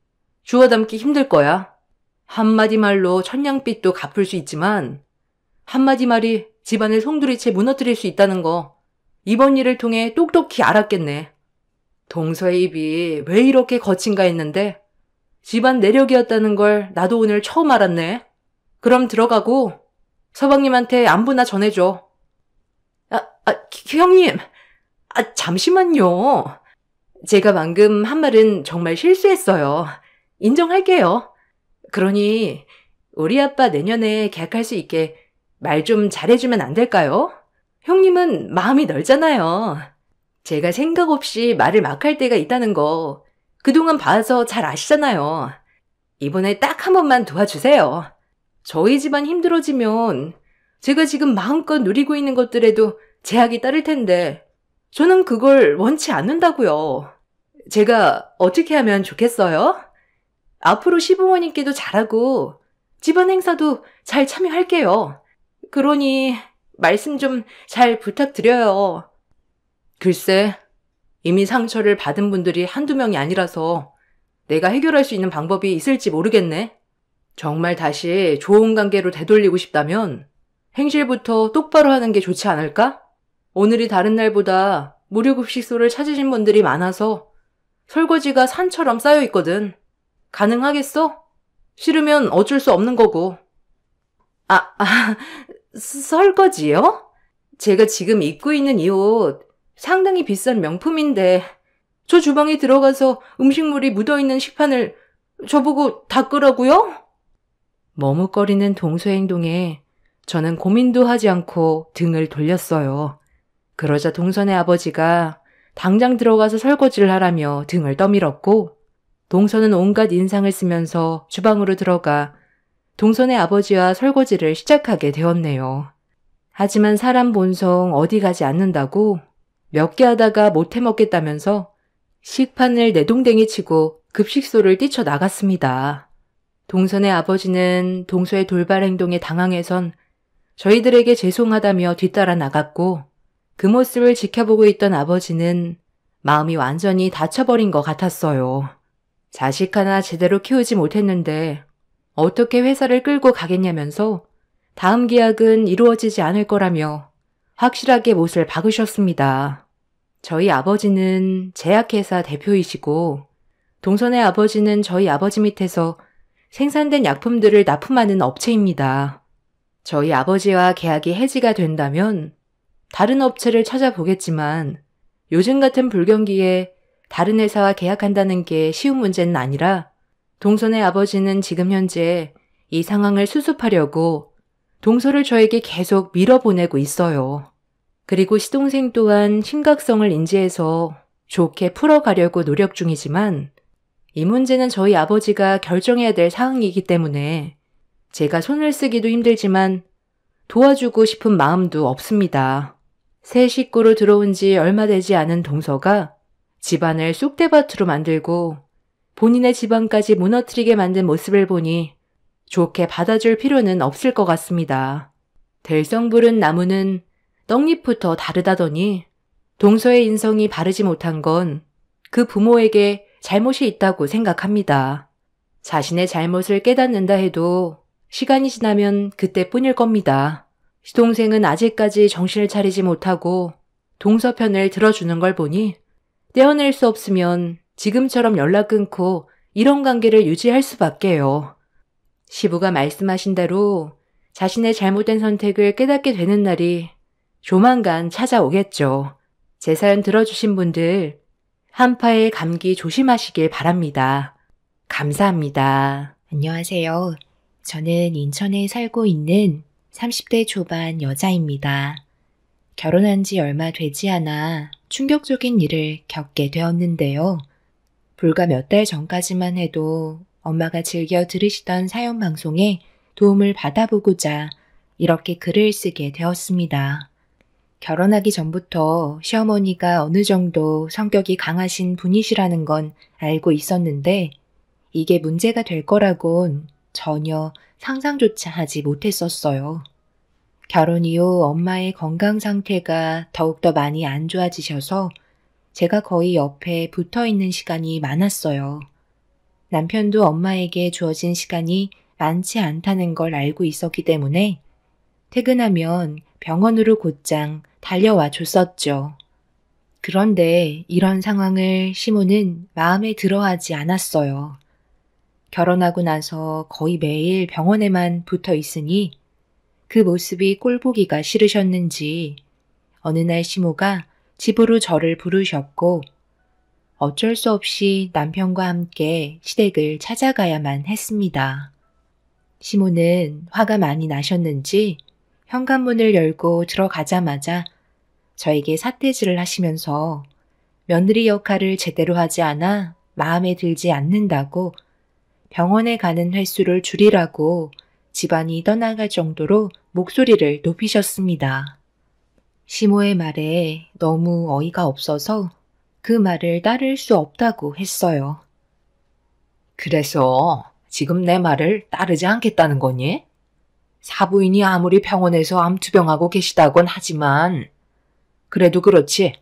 주워 담기 힘들 거야. 한마디 말로 천냥빚도 갚을 수 있지만 한마디 말이 집안을 송두리째 무너뜨릴 수 있다는 거 이번 일을 통해 똑똑히 알았겠네. 동서의 입이 왜 이렇게 거친가 했는데 집안 내력이었다는 걸 나도 오늘 처음 알았네. 그럼 들어가고 서방님한테 안부나 전해줘. 형님, 잠시만요. 제가 방금 한 말은 정말 실수했어요. 인정할게요. 그러니 우리 아빠 내년에 계약할 수 있게 말 좀 잘해주면 안 될까요? 형님은 마음이 넓잖아요. 제가 생각 없이 말을 막 할 때가 있다는 거 그동안 봐서 잘 아시잖아요. 이번에 딱 한 번만 도와주세요. 저희 집안 힘들어지면 제가 지금 마음껏 누리고 있는 것들에도 제약이 따를 텐데 저는 그걸 원치 않는다고요. 제가 어떻게 하면 좋겠어요? 앞으로 시부모님께도 잘하고 집안 행사도 잘 참여할게요. 그러니 말씀 좀 잘 부탁드려요. 글쎄, 이미 상처를 받은 분들이 한두 명이 아니라서 내가 해결할 수 있는 방법이 있을지 모르겠네. 정말 다시 좋은 관계로 되돌리고 싶다면 행실부터 똑바로 하는 게 좋지 않을까? 오늘이 다른 날보다 무료급식소를 찾으신 분들이 많아서 설거지가 산처럼 쌓여 있거든. 가능하겠어? 싫으면 어쩔 수 없는 거고. 설거지요? 제가 지금 입고 있는 이 옷 상당히 비싼 명품인데 저 주방에 들어가서 음식물이 묻어있는 식판을 저보고 닦으라고요? 머뭇거리는 동서 행동에 저는 고민도 하지 않고 등을 돌렸어요. 그러자 동선의 아버지가 당장 들어가서 설거지를 하라며 등을 떠밀었고 동서는 온갖 인상을 쓰면서 주방으로 들어가 동선의 아버지와 설거지를 시작하게 되었네요. 하지만 사람 본성 어디 가지 않는다고 몇 개 하다가 못 해먹겠다면서 식판을 내동댕이 치고 급식소를 뛰쳐나갔습니다. 동선의 아버지는 동서의 돌발 행동에 당황해선 저희들에게 죄송하다며 뒤따라 나갔고 그 모습을 지켜보고 있던 아버지는 마음이 완전히 다쳐버린 것 같았어요. 자식 하나 제대로 키우지 못했는데 어떻게 회사를 끌고 가겠냐면서 다음 계약은 이루어지지 않을 거라며 확실하게 못을 박으셨습니다. 저희 아버지는 제약회사 대표이시고 동선의 아버지는 저희 아버지 밑에서 생산된 약품들을 납품하는 업체입니다. 저희 아버지와 계약이 해지가 된다면 다른 업체를 찾아보겠지만 요즘 같은 불경기에 다른 회사와 계약한다는 게 쉬운 문제는 아니라 동선의 아버지는 지금 현재 이 상황을 수습하려고 동서를 저에게 계속 밀어보내고 있어요. 그리고 시동생 또한 심각성을 인지해서 좋게 풀어가려고 노력 중이지만 이 문제는 저희 아버지가 결정해야 될 사항이기 때문에 제가 손을 쓰기도 힘들지만 도와주고 싶은 마음도 없습니다. 새 식구로 들어온 지 얼마 되지 않은 동서가 집안을 쑥대밭으로 만들고 본인의 집안까지 무너뜨리게 만든 모습을 보니 좋게 받아줄 필요는 없을 것 같습니다. 들성부른 나무는 떡잎부터 다르다더니 동서의 인성이 바르지 못한 건 그 부모에게 잘못이 있다고 생각합니다. 자신의 잘못을 깨닫는다 해도 시간이 지나면 그때뿐일 겁니다. 시동생은 아직까지 정신을 차리지 못하고 동서 편을 들어주는 걸 보니 떼어낼 수 없으면 지금처럼 연락 끊고 이런 관계를 유지할 수밖에요. 시부가 말씀하신 대로 자신의 잘못된 선택을 깨닫게 되는 날이 조만간 찾아오겠죠. 제 사연 들어주신 분들 한파의 감기 조심하시길 바랍니다. 감사합니다. 안녕하세요. 저는 인천에 살고 있는 30대 초반 여자입니다. 결혼한 지 얼마 되지 않아 충격적인 일을 겪게 되었는데요. 불과 몇 달 전까지만 해도 엄마가 즐겨 들으시던 사연 방송에 도움을 받아보고자 이렇게 글을 쓰게 되었습니다. 결혼하기 전부터 시어머니가 어느 정도 성격이 강하신 분이시라는 건 알고 있었는데 이게 문제가 될 거라곤 전혀 상상조차 하지 못했었어요. 결혼 이후 엄마의 건강 상태가 더욱더 많이 안 좋아지셔서 제가 거의 옆에 붙어 있는 시간이 많았어요. 남편도 엄마에게 주어진 시간이 많지 않다는 걸 알고 있었기 때문에 퇴근하면 병원으로 곧장 달려와 줬었죠. 그런데 이런 상황을 시모는 마음에 들어하지 않았어요. 결혼하고 나서 거의 매일 병원에만 붙어 있으니 그 모습이 꼴보기가 싫으셨는지 어느 날 시모가 집으로 저를 부르셨고 어쩔 수 없이 남편과 함께 시댁을 찾아가야만 했습니다. 시모는 화가 많이 나셨는지 현관문을 열고 들어가자마자 저에게 삿대질을 하시면서 며느리 역할을 제대로 하지 않아 마음에 들지 않는다고 병원에 가는 횟수를 줄이라고 집안이 떠나갈 정도로 목소리를 높이셨습니다. 시모의 말에 너무 어이가 없어서 그 말을 따를 수 없다고 했어요. 그래서 지금 내 말을 따르지 않겠다는 거니? 사부인이 아무리 병원에서 암투병하고 계시다곤 하지만 그래도 그렇지.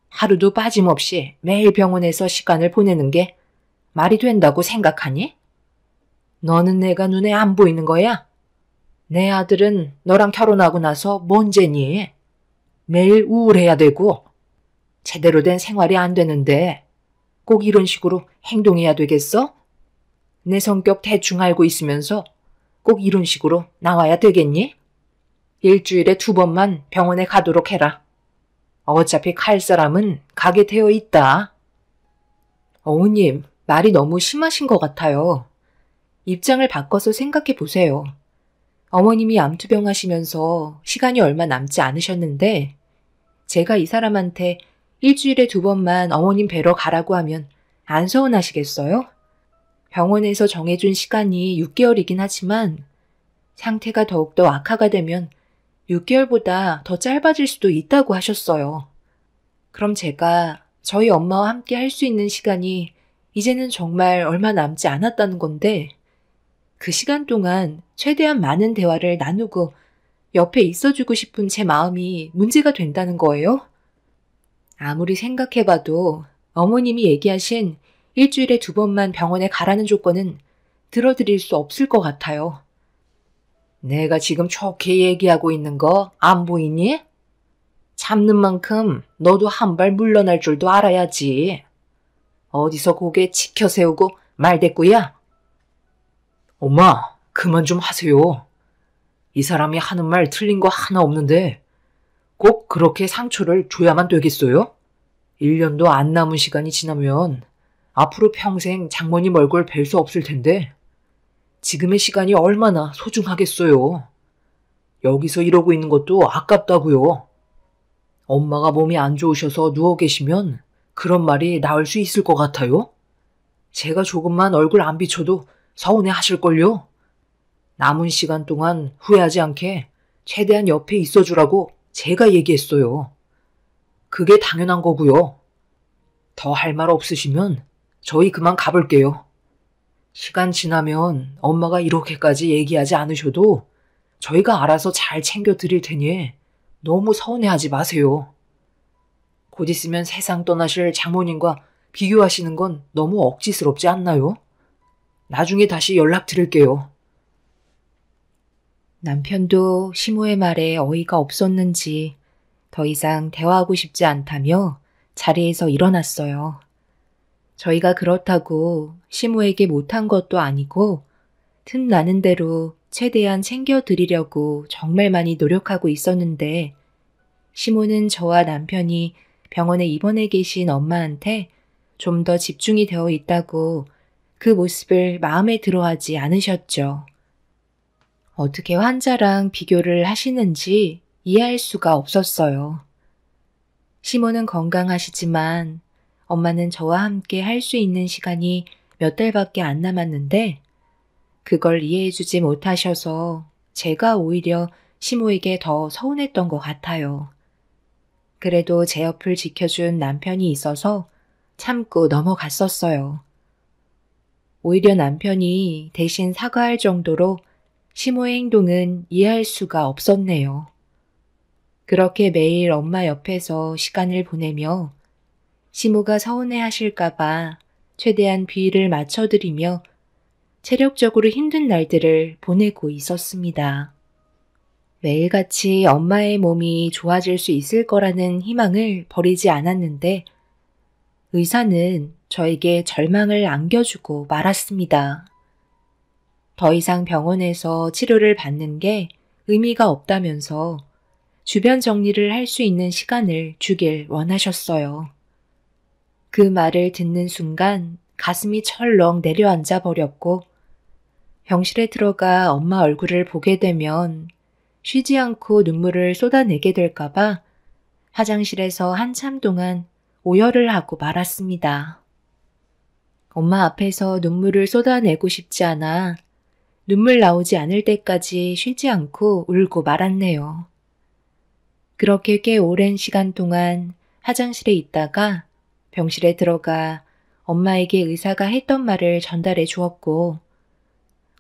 하루도 빠짐없이 매일 병원에서 시간을 보내는 게 말이 된다고 생각하니? 너는 내가 눈에 안 보이는 거야? 내 아들은 너랑 결혼하고 나서 뭔 죄니? 매일 우울해야 되고 제대로 된 생활이 안 되는데 꼭 이런 식으로 행동해야 되겠어? 내 성격 대충 알고 있으면서 꼭 이런 식으로 나와야 되겠니? 일주일에 2번만 병원에 가도록 해라. 어차피 갈 사람은 가게 되어 있다. 어머님, 말이 너무 심하신 것 같아요. 입장을 바꿔서 생각해 보세요. 어머님이 암투병 하시면서 시간이 얼마 남지 않으셨는데 제가 이 사람한테 일주일에 2번만 어머님 뵈러 가라고 하면 안 서운하시겠어요? 병원에서 정해준 시간이 6개월이긴 하지만 상태가 더욱더 악화가 되면 6개월보다 더 짧아질 수도 있다고 하셨어요. 그럼 제가 저희 엄마와 함께 할 수 있는 시간이 이제는 정말 얼마 남지 않았다는 건데 그 시간 동안 최대한 많은 대화를 나누고 옆에 있어주고 싶은 제 마음이 문제가 된다는 거예요? 아무리 생각해봐도 어머님이 얘기하신 일주일에 2번만 병원에 가라는 조건은 들어드릴 수 없을 것 같아요. 내가 지금 좋게 얘기하고 있는 거 안 보이니? 참는 만큼 너도 한 발 물러날 줄도 알아야지. 어디서 고개 치켜 세우고 말대꾸야? 엄마, 그만 좀 하세요. 이 사람이 하는 말 틀린 거 하나 없는데 꼭 그렇게 상처를 줘야만 되겠어요? 1년도 안 남은 시간이 지나면 앞으로 평생 장모님 얼굴 뵐 수 없을 텐데 지금의 시간이 얼마나 소중하겠어요. 여기서 이러고 있는 것도 아깝다고요. 엄마가 몸이 안 좋으셔서 누워 계시면 그런 말이 나올 수 있을 것 같아요? 제가 조금만 얼굴 안 비춰도 서운해 하실걸요? 남은 시간 동안 후회하지 않게 최대한 옆에 있어주라고 제가 얘기했어요. 그게 당연한 거고요. 더 할 말 없으시면 저희 그만 가볼게요. 시간 지나면 엄마가 이렇게까지 얘기하지 않으셔도 저희가 알아서 잘 챙겨드릴 테니 너무 서운해하지 마세요. 곧 있으면 세상 떠나실 장모님과 비교하시는 건 너무 억지스럽지 않나요? 나중에 다시 연락드릴게요. 남편도 시모의 말에 어이가 없었는지 더 이상 대화하고 싶지 않다며 자리에서 일어났어요. 저희가 그렇다고 시모에게 못한 것도 아니고 틈나는 대로 최대한 챙겨드리려고 정말 많이 노력하고 있었는데 시모는 저와 남편이 병원에 입원해 계신 엄마한테 좀 더 집중이 되어 있다고 그 모습을 마음에 들어하지 않으셨죠. 어떻게 환자랑 비교를 하시는지 이해할 수가 없었어요. 시모는 건강하시지만 엄마는 저와 함께 할 수 있는 시간이 몇 달밖에 안 남았는데 그걸 이해해주지 못하셔서 제가 오히려 시모에게 더 서운했던 것 같아요. 그래도 제 옆을 지켜준 남편이 있어서 참고 넘어갔었어요. 오히려 남편이 대신 사과할 정도로 시모의 행동은 이해할 수가 없었네요. 그렇게 매일 엄마 옆에서 시간을 보내며 시모가 서운해 하실까봐 최대한 비위를 맞춰드리며 체력적으로 힘든 날들을 보내고 있었습니다. 매일같이 엄마의 몸이 좋아질 수 있을 거라는 희망을 버리지 않았는데 의사는 저에게 절망을 안겨주고 말았습니다. 더 이상 병원에서 치료를 받는 게 의미가 없다면서 주변 정리를 할 수 있는 시간을 주길 원하셨어요. 그 말을 듣는 순간 가슴이 철렁 내려앉아 버렸고 병실에 들어가 엄마 얼굴을 보게 되면 쉬지 않고 눈물을 쏟아내게 될까봐 화장실에서 한참 동안 오열을 하고 말았습니다. 엄마 앞에서 눈물을 쏟아내고 싶지 않아 눈물 나오지 않을 때까지 쉬지 않고 울고 말았네요. 그렇게 꽤 오랜 시간 동안 화장실에 있다가 병실에 들어가 엄마에게 의사가 했던 말을 전달해 주었고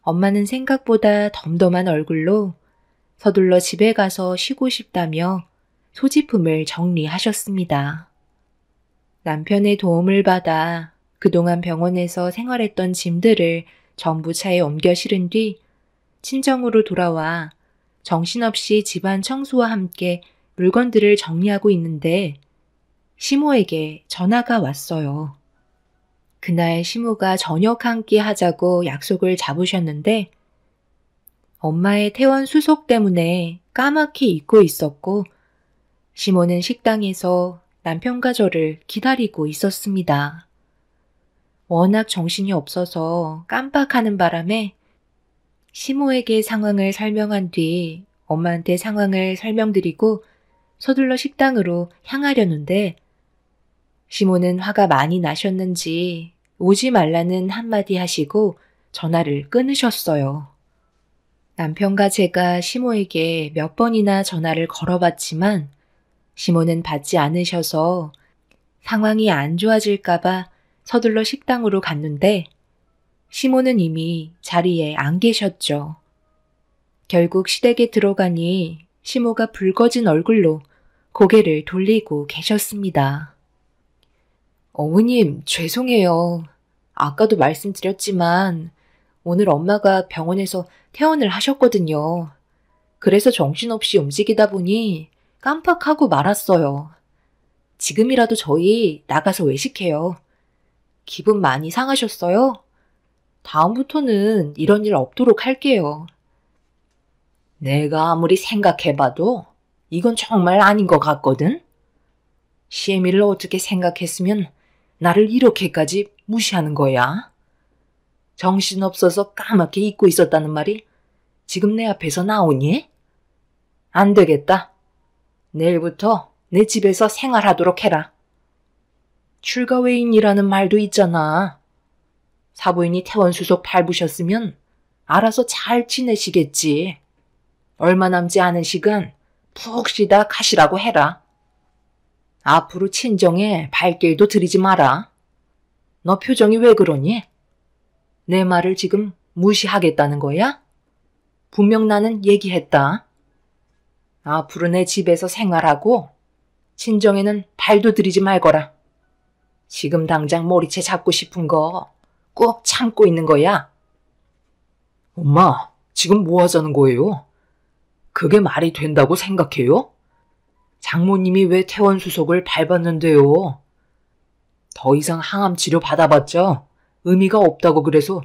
엄마는 생각보다 덤덤한 얼굴로 서둘러 집에 가서 쉬고 싶다며 소지품을 정리하셨습니다. 남편의 도움을 받아 그동안 병원에서 생활했던 짐들을 전부 차에 옮겨 실은 뒤 친정으로 돌아와 정신없이 집안 청소와 함께 물건들을 정리하고 있는데 시모에게 전화가 왔어요. 그날 시모가 저녁 한 끼 하자고 약속을 잡으셨는데 엄마의 퇴원 수속 때문에 까맣게 잊고 있었고 시모는 식당에서 남편과 저를 기다리고 있었습니다. 워낙 정신이 없어서 깜빡하는 바람에 시모에게 상황을 설명한 뒤 엄마한테 상황을 설명드리고 서둘러 식당으로 향하려는데 시모는 화가 많이 나셨는지 오지 말라는 한마디 하시고 전화를 끊으셨어요. 남편과 제가 시모에게 몇 번이나 전화를 걸어봤지만 시모는 받지 않으셔서 상황이 안 좋아질까봐 서둘러 식당으로 갔는데 시모는 이미 자리에 안 계셨죠. 결국 시댁에 들어가니 시모가 붉어진 얼굴로 고개를 돌리고 계셨습니다. 어머님, 죄송해요. 아까도 말씀드렸지만 오늘 엄마가 병원에서 퇴원을 하셨거든요. 그래서 정신없이 움직이다 보니 깜빡하고 말았어요. 지금이라도 저희 나가서 외식해요. 기분 많이 상하셨어요? 다음부터는 이런 일 없도록 할게요. 내가 아무리 생각해봐도 이건 정말 아닌 것 같거든? 시애미를 어떻게 생각했으면 나를 이렇게까지 무시하는 거야? 정신없어서 까맣게 잊고 있었다는 말이 지금 내 앞에서 나오니? 안 되겠다. 내일부터 내 집에서 생활하도록 해라. 출가외인이라는 말도 있잖아. 사부인이 퇴원수속 밟으셨으면 알아서 잘 지내시겠지. 얼마 남지 않은 시간 푹 쉬다 가시라고 해라. 앞으로 친정에 발길도 들이지 마라. 너 표정이 왜 그러니? 내 말을 지금 무시하겠다는 거야? 분명 나는 얘기했다. 앞으로 내 집에서 생활하고 친정에는 발도 들이지 말거라. 지금 당장 머리채 잡고 싶은 거 꼭 참고 있는 거야. 엄마, 지금 뭐 하자는 거예요? 그게 말이 된다고 생각해요? 장모님이 왜 퇴원수속을 밟았는데요? 더 이상 항암 치료 받아봤자 의미가 없다고 그래서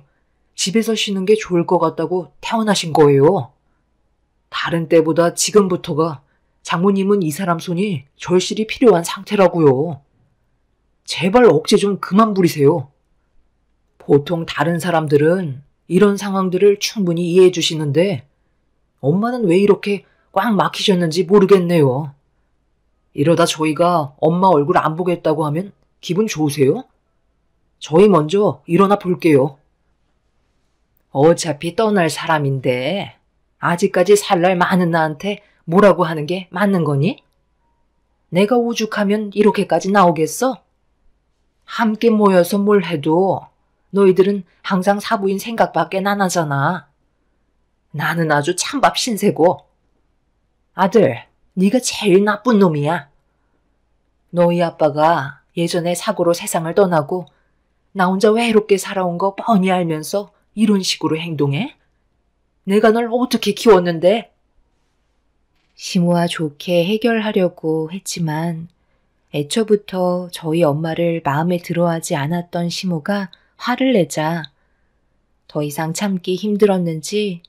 집에서 쉬는 게 좋을 것 같다고 퇴원하신 거예요. 다른 때보다 지금부터가 장모님은 이 사람 손이 절실히 필요한 상태라고요. 제발 억지 좀 그만 부리세요. 보통 다른 사람들은 이런 상황들을 충분히 이해해 주시는데 엄마는 왜 이렇게 꽉 막히셨는지 모르겠네요. 이러다 저희가 엄마 얼굴 안 보겠다고 하면 기분 좋으세요? 저희 먼저 일어나 볼게요. 어차피 떠날 사람인데 아직까지 살 날 많은 나한테 뭐라고 하는 게 맞는 거니? 내가 오죽하면 이렇게까지 나오겠어? 함께 모여서 뭘 해도 너희들은 항상 사부인 생각밖에 안 하잖아. 나는 아주 찬밥 신세고. 아들, 네가 제일 나쁜 놈이야. 너희 아빠가 예전에 사고로 세상을 떠나고 나 혼자 외롭게 살아온 거 뻔히 알면서 이런 식으로 행동해? 내가 널 어떻게 키웠는데? 시모와 좋게 해결하려고 했지만 애초부터 저희 엄마를 마음에 들어하지 않았던 시모가 화를 내자 더 이상 참기 힘들었는지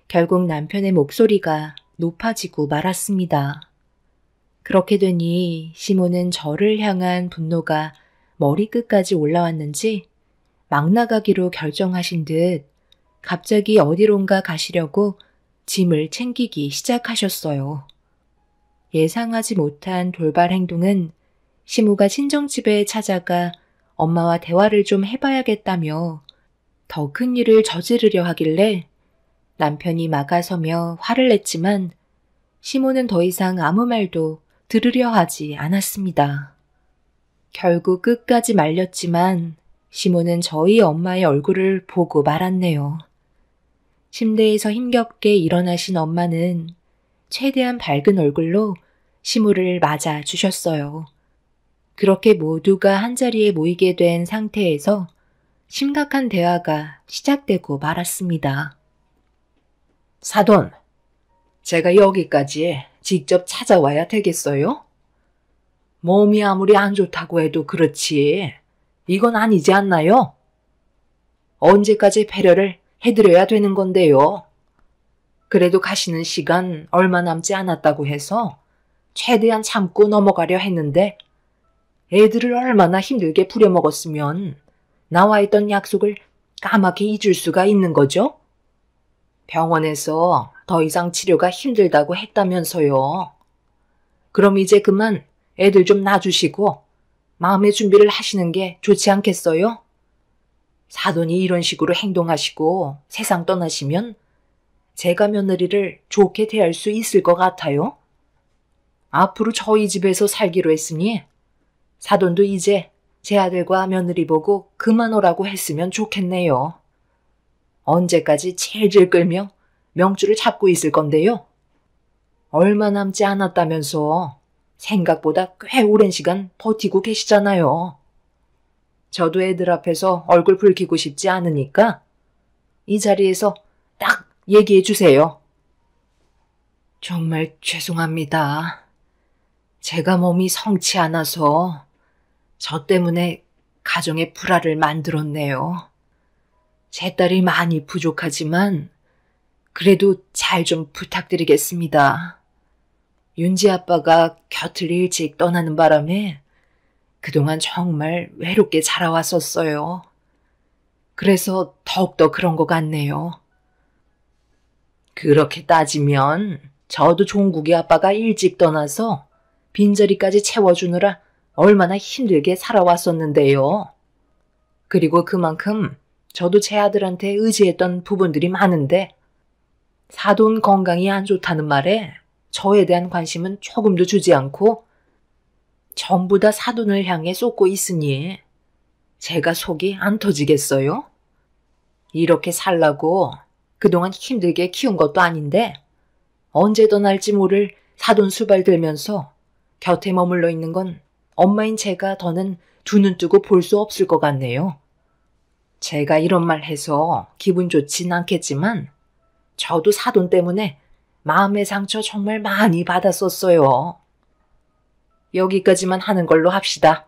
결국 남편의 목소리가 높아지고 말았습니다. 그렇게 되니 시모는 저를 향한 분노가 머리끝까지 올라왔는지 막 나가기로 결정하신 듯 갑자기 어디론가 가시려고 짐을 챙기기 시작하셨어요. 예상하지 못한 돌발 행동은 시모가 친정집에 찾아가 엄마와 대화를 좀 해봐야겠다며 더 큰 일을 저지르려 하길래 남편이 막아서며 화를 냈지만 시모는 더 이상 아무 말도 들으려 하지 않았습니다. 결국 끝까지 말렸지만 시모는 저희 엄마의 얼굴을 보고 말았네요. 침대에서 힘겹게 일어나신 엄마는 최대한 밝은 얼굴로 시모를 맞아 주셨어요. 그렇게 모두가 한자리에 모이게 된 상태에서 심각한 대화가 시작되고 말았습니다. 사돈, 제가 여기까지 직접 찾아와야 되겠어요? 몸이 아무리 안 좋다고 해도 그렇지 이건 아니지 않나요? 언제까지 배려를 해드려야 되는 건데요. 그래도 가시는 시간 얼마 남지 않았다고 해서 최대한 참고 넘어가려 했는데 애들을 얼마나 힘들게 부려먹었으면 나와 있던 약속을 까맣게 잊을 수가 있는 거죠? 병원에서 더 이상 치료가 힘들다고 했다면서요. 그럼 이제 그만 애들 좀 놔주시고 마음의 준비를 하시는 게 좋지 않겠어요? 사돈이 이런 식으로 행동하시고 세상 떠나시면 제가 며느리를 좋게 대할 수 있을 것 같아요? 앞으로 저희 집에서 살기로 했으니 사돈도 이제 제 아들과 며느리 보고 그만 오라고 했으면 좋겠네요. 언제까지 질질 끌며 명줄을 잡고 있을 건데요? 얼마 남지 않았다면서 생각보다 꽤 오랜 시간 버티고 계시잖아요. 저도 애들 앞에서 얼굴 붉히고 싶지 않으니까 이 자리에서 딱 얘기해 주세요. 정말 죄송합니다. 제가 몸이 성치 않아서 저 때문에 가정의 불화를 만들었네요. 제 딸이 많이 부족하지만 그래도 잘 좀 부탁드리겠습니다. 윤지 아빠가 곁을 일찍 떠나는 바람에 그동안 정말 외롭게 자라왔었어요. 그래서 더욱더 그런 것 같네요. 그렇게 따지면 저도 종국이 아빠가 일찍 떠나서 빈자리까지 채워주느라 얼마나 힘들게 살아왔었는데요. 그리고 그만큼 저도 제 아들한테 의지했던 부분들이 많은데 사돈 건강이 안 좋다는 말에 저에 대한 관심은 조금도 주지 않고 전부 다 사돈을 향해 쏟고 있으니 제가 속이 안 터지겠어요? 이렇게 살라고 그동안 힘들게 키운 것도 아닌데 언제 떠날지 모를 사돈 수발 들면서 곁에 머물러 있는 건 엄마인 제가 더는 두 눈 뜨고 볼 수 없을 것 같네요. 제가 이런 말 해서 기분 좋진 않겠지만 저도 사돈 때문에 마음의 상처 정말 많이 받았었어요. 여기까지만 하는 걸로 합시다.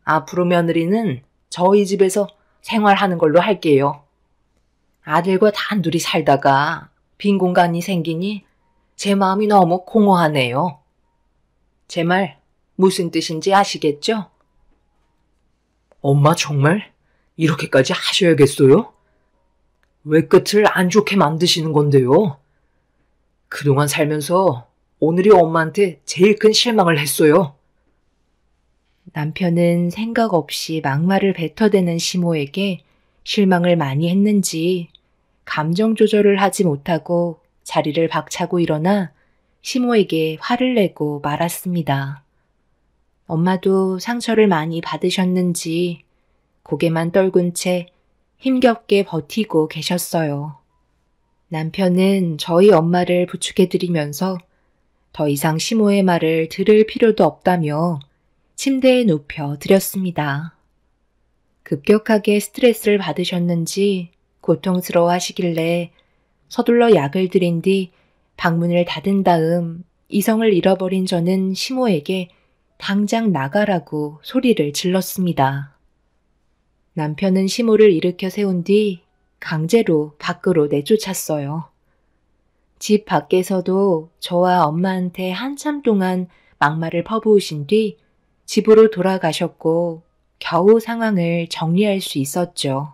앞으로 며느리는 저희 집에서 생활하는 걸로 할게요. 아들과 단둘이 살다가 빈 공간이 생기니 제 마음이 너무 공허하네요. 제 말 무슨 뜻인지 아시겠죠? 엄마 정말 이렇게까지 하셔야겠어요? 왜 끝을 안 좋게 만드시는 건데요? 그동안 살면서 오늘이 엄마한테 제일 큰 실망을 했어요. 남편은 생각 없이 막말을 뱉어대는 시모에게 실망을 많이 했는지 감정 조절을 하지 못하고 자리를 박차고 일어나 시모에게 화를 내고 말았습니다. 엄마도 상처를 많이 받으셨는지 고개만 떨군 채 힘겹게 버티고 계셨어요. 남편은 저희 엄마를 부축해드리면서 더 이상 시모의 말을 들을 필요도 없다며 침대에 눕혀 드렸습니다. 급격하게 스트레스를 받으셨는지 고통스러워 하시길래 서둘러 약을 드린 뒤 방문을 닫은 다음 이성을 잃어버린 저는 시모에게 당장 나가라고 소리를 질렀습니다. 남편은 시모를 일으켜 세운 뒤 강제로 밖으로 내쫓았어요. 집 밖에서도 저와 엄마한테 한참 동안 막말을 퍼부으신 뒤 집으로 돌아가셨고 겨우 상황을 정리할 수 있었죠.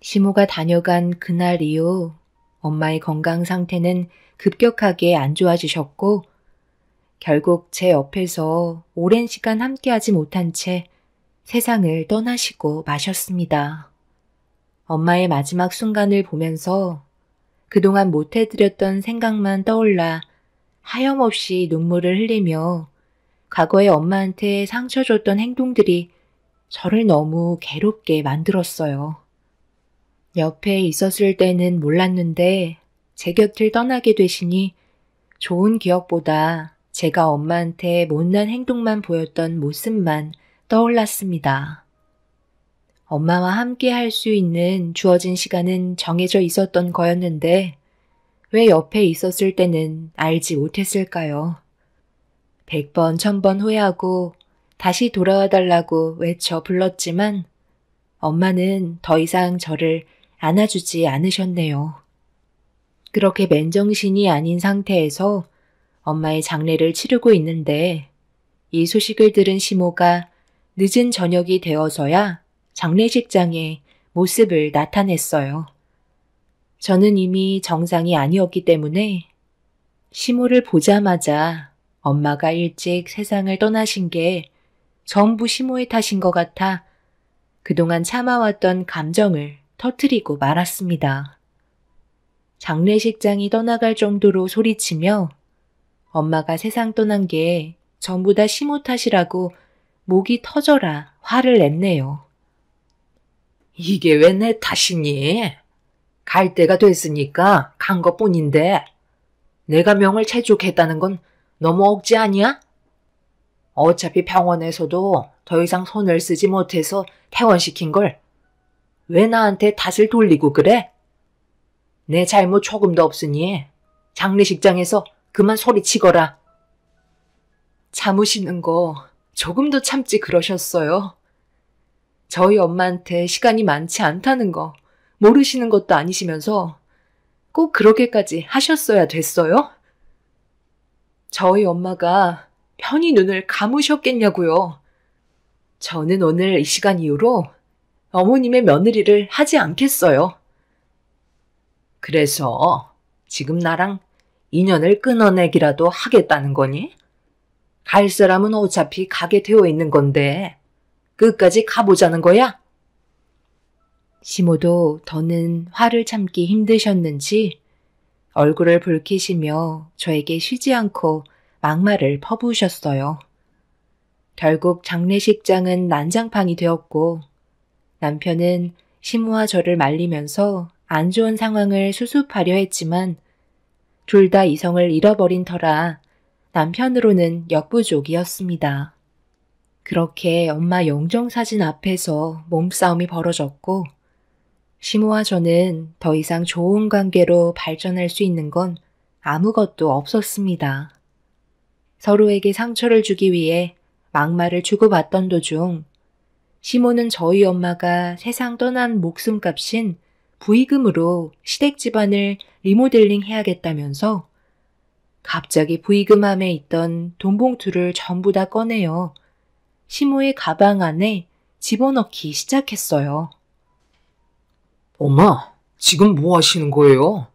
시모가 다녀간 그날 이후 엄마의 건강 상태는 급격하게 안 좋아지셨고 결국 제 옆에서 오랜 시간 함께하지 못한 채 세상을 떠나시고 마셨습니다. 엄마의 마지막 순간을 보면서 그동안 못해드렸던 생각만 떠올라 하염없이 눈물을 흘리며 과거에 엄마한테 상처 줬던 행동들이 저를 너무 괴롭게 만들었어요. 옆에 있었을 때는 몰랐는데 제 곁을 떠나게 되시니 좋은 기억보다 제가 엄마한테 못난 행동만 보였던 모습만 떠올랐습니다. 엄마와 함께 할 수 있는 주어진 시간은 정해져 있었던 거였는데 왜 옆에 있었을 때는 알지 못했을까요? 100번, 1000번 후회하고 다시 돌아와 달라고 외쳐 불렀지만 엄마는 더 이상 저를 안아주지 않으셨네요. 그렇게 맨정신이 아닌 상태에서 엄마의 장례를 치르고 있는데 이 소식을 들은 시모가 늦은 저녁이 되어서야 장례식장에 모습을 나타냈어요. 저는 이미 정상이 아니었기 때문에 시모를 보자마자 엄마가 일찍 세상을 떠나신 게 전부 시모의 탓인 것 같아 그동안 참아왔던 감정을 터뜨리고 말았습니다. 장례식장이 떠나갈 정도로 소리치며 엄마가 세상 떠난 게 전부 다 시모 탓이라고 목이 터져라 화를 냈네요. 이게 왜 내 탓이니? 갈 때가 됐으니까 간 것뿐인데 내가 명을 재촉했다는 건 너무 억지 아니야? 어차피 병원에서도 더 이상 손을 쓰지 못해서 퇴원시킨 걸 왜 나한테 탓을 돌리고 그래? 내 잘못 조금도 없으니 장례식장에서 그만 소리치거라. 참으시는 거 조금도 참지 그러셨어요. 저희 엄마한테 시간이 많지 않다는 거 모르시는 것도 아니시면서 꼭 그렇게까지 하셨어야 됐어요? 저희 엄마가 편히 눈을 감으셨겠냐고요. 저는 오늘 이 시간 이후로 어머님의 며느리를 하지 않겠어요. 그래서 지금 나랑 인연을 끊어내기라도 하겠다는 거니? 갈 사람은 어차피 가게 되어 있는 건데 끝까지 가보자는 거야? 시모도 더는 화를 참기 힘드셨는지 얼굴을 붉히시며 저에게 쉬지 않고 막말을 퍼부으셨어요. 결국 장례식장은 난장판이 되었고 남편은 시모와 저를 말리면서 안 좋은 상황을 수습하려 했지만 둘 다 이성을 잃어버린 터라 남편으로는 역부족이었습니다. 그렇게 엄마 영정사진 앞에서 몸싸움이 벌어졌고 시모와 저는 더 이상 좋은 관계로 발전할 수 있는 건 아무것도 없었습니다. 서로에게 상처를 주기 위해 막말을 주고받던 도중 시모는 저희 엄마가 세상 떠난 목숨값인 부의금으로 시댁 집안을 리모델링 해야겠다면서 갑자기 부의금함에 있던 돈 봉투를 전부 다 꺼내어 시모의 가방 안에 집어넣기 시작했어요. 엄마, 지금 뭐 하시는 거예요?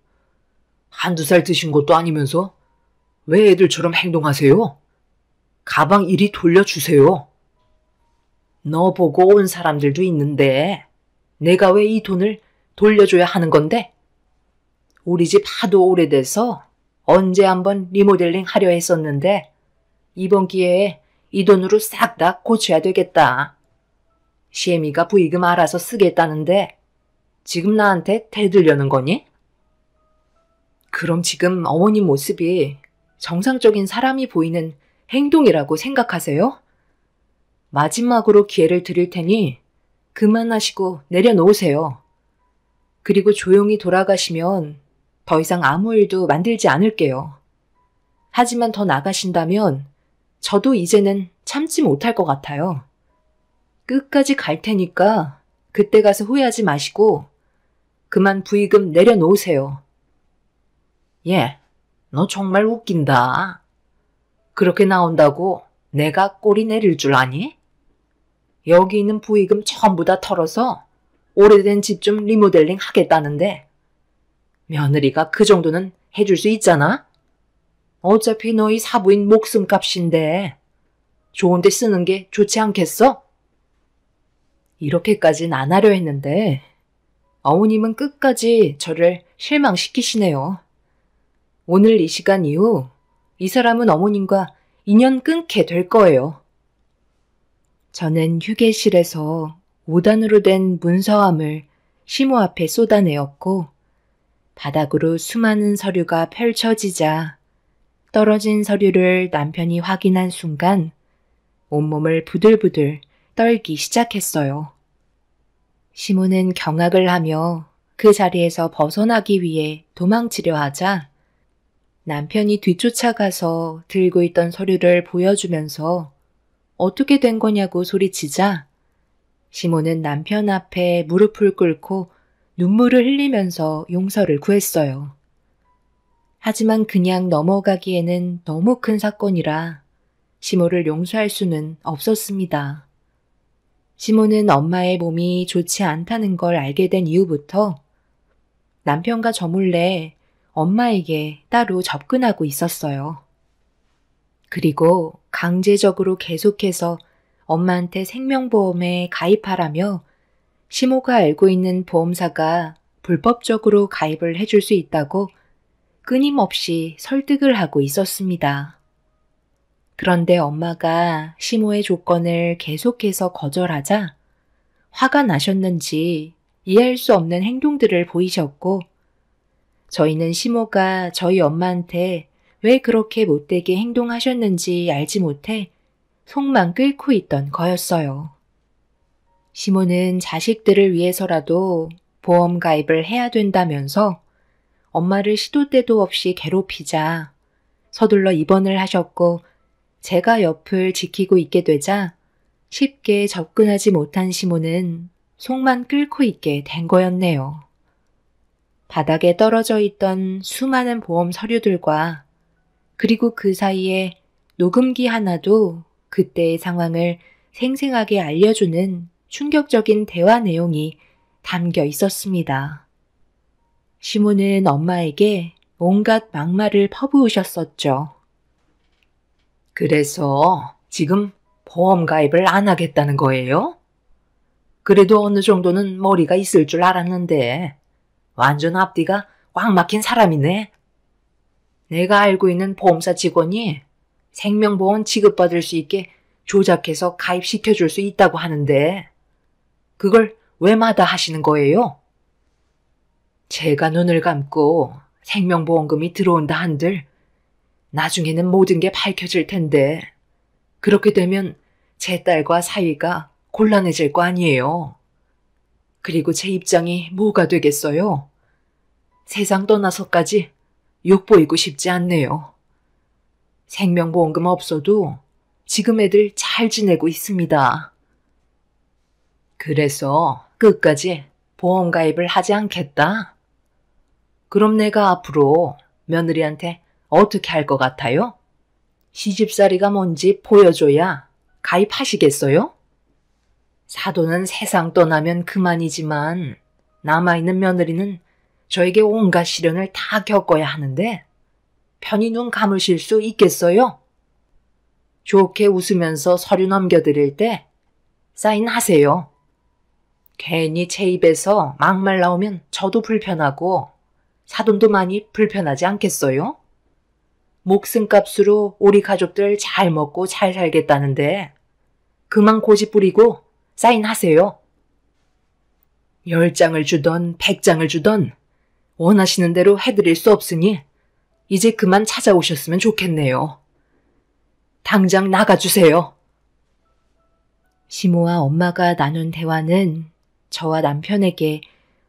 한두 살 드신 것도 아니면서 왜 애들처럼 행동하세요? 가방 이리 돌려주세요. 너 보고 온 사람들도 있는데 내가 왜 이 돈을 돌려줘야 하는 건데? 우리 집 하도 오래돼서 언제 한번 리모델링 하려 했었는데 이번 기회에 이 돈으로 싹 다 고쳐야 되겠다. 시애미가 부의금 알아서 쓰겠다는데 지금 나한테 대들려는 거니? 그럼 지금 어머님 모습이 정상적인 사람이 보이는 행동이라고 생각하세요? 마지막으로 기회를 드릴 테니 그만하시고 내려놓으세요. 그리고 조용히 돌아가시면 더 이상 아무 일도 만들지 않을게요. 하지만 더 나가신다면 저도 이제는 참지 못할 것 같아요. 끝까지 갈 테니까 그때 가서 후회하지 마시고 그만 부의금 내려놓으세요. 얘, 너 정말 웃긴다. 그렇게 나온다고 내가 꼬리 내릴 줄 아니? 여기 있는 부의금 전부 다 털어서 오래된 집 좀 리모델링 하겠다는데 며느리가 그 정도는 해줄 수 있잖아? 어차피 너희 사부인 목숨값인데 좋은 데 쓰는 게 좋지 않겠어? 이렇게까진 안 하려 했는데 어머님은 끝까지 저를 실망시키시네요. 오늘 이 시간 이후 이 사람은 어머님과 인연 끊게 될 거예요. 저는 휴게실에서 5단으로 된 문서함을 시모 앞에 쏟아내었고 바닥으로 수많은 서류가 펼쳐지자 떨어진 서류를 남편이 확인한 순간 온몸을 부들부들 떨기 시작했어요. 시모는 경악을 하며 그 자리에서 벗어나기 위해 도망치려 하자 남편이 뒤쫓아가서 들고 있던 서류를 보여주면서 어떻게 된 거냐고 소리치자 시모는 남편 앞에 무릎을 꿇고 눈물을 흘리면서 용서를 구했어요. 하지만 그냥 넘어가기에는 너무 큰 사건이라 시모를 용서할 수는 없었습니다. 시모는 엄마의 몸이 좋지 않다는 걸 알게 된 이후부터 남편과 저 몰래 엄마에게 따로 접근하고 있었어요. 그리고 강제적으로 계속해서 엄마한테 생명보험에 가입하라며 시모가 알고 있는 보험사가 불법적으로 가입을 해줄 수 있다고 끊임없이 설득을 하고 있었습니다. 그런데 엄마가 시모의 조건을 계속해서 거절하자 화가 나셨는지 이해할 수 없는 행동들을 보이셨고, 저희는 시모가 저희 엄마한테 왜 그렇게 못되게 행동하셨는지 알지 못해 속만 끓고 있던 거였어요. 시모는 자식들을 위해서라도 보험 가입을 해야 된다면서 엄마를 시도 때도 없이 괴롭히자 서둘러 입원을 하셨고, 제가 옆을 지키고 있게 되자 쉽게 접근하지 못한 시모는 속만 끓고 있게 된 거였네요. 바닥에 떨어져 있던 수많은 보험 서류들과 그리고 그 사이에 녹음기 하나도 그때의 상황을 생생하게 알려주는 충격적인 대화 내용이 담겨 있었습니다. 시모는 엄마에게 온갖 막말을 퍼부으셨었죠. 그래서 지금 보험 가입을 안 하겠다는 거예요? 그래도 어느 정도는 머리가 있을 줄 알았는데 완전 앞뒤가 꽉 막힌 사람이네. 내가 알고 있는 보험사 직원이 생명보험 지급받을 수 있게 조작해서 가입시켜줄 수 있다고 하는데 그걸 왜 마다하시는 거예요? 제가 눈을 감고 생명보험금이 들어온다 한들 나중에는 모든 게 밝혀질 텐데 그렇게 되면 제 딸과 사위가 곤란해질 거 아니에요. 그리고 제 입장이 뭐가 되겠어요? 세상 떠나서까지 욕보이고 싶지 않네요. 생명보험금 없어도 지금 애들 잘 지내고 있습니다. 그래서 끝까지 보험 가입을 하지 않겠다? 그럼 내가 앞으로 며느리한테 어떻게 할 것 같아요? 시집살이가 뭔지 보여줘야 가입하시겠어요? 사돈은 세상 떠나면 그만이지만 남아있는 며느리는 저에게 온갖 시련을 다 겪어야 하는데 편히 눈 감으실 수 있겠어요? 좋게 웃으면서 서류 넘겨드릴 때 사인하세요. 괜히 제 입에서 막말 나오면 저도 불편하고 사돈도 많이 불편하지 않겠어요? 목숨값으로 우리 가족들 잘 먹고 잘 살겠다는데 그만 고집 부리고 사인하세요. 10장을 주던 100장을 주던 원하시는 대로 해드릴 수 없으니 이제 그만 찾아오셨으면 좋겠네요. 당장 나가주세요. 시모와 엄마가 나눈 대화는 저와 남편에게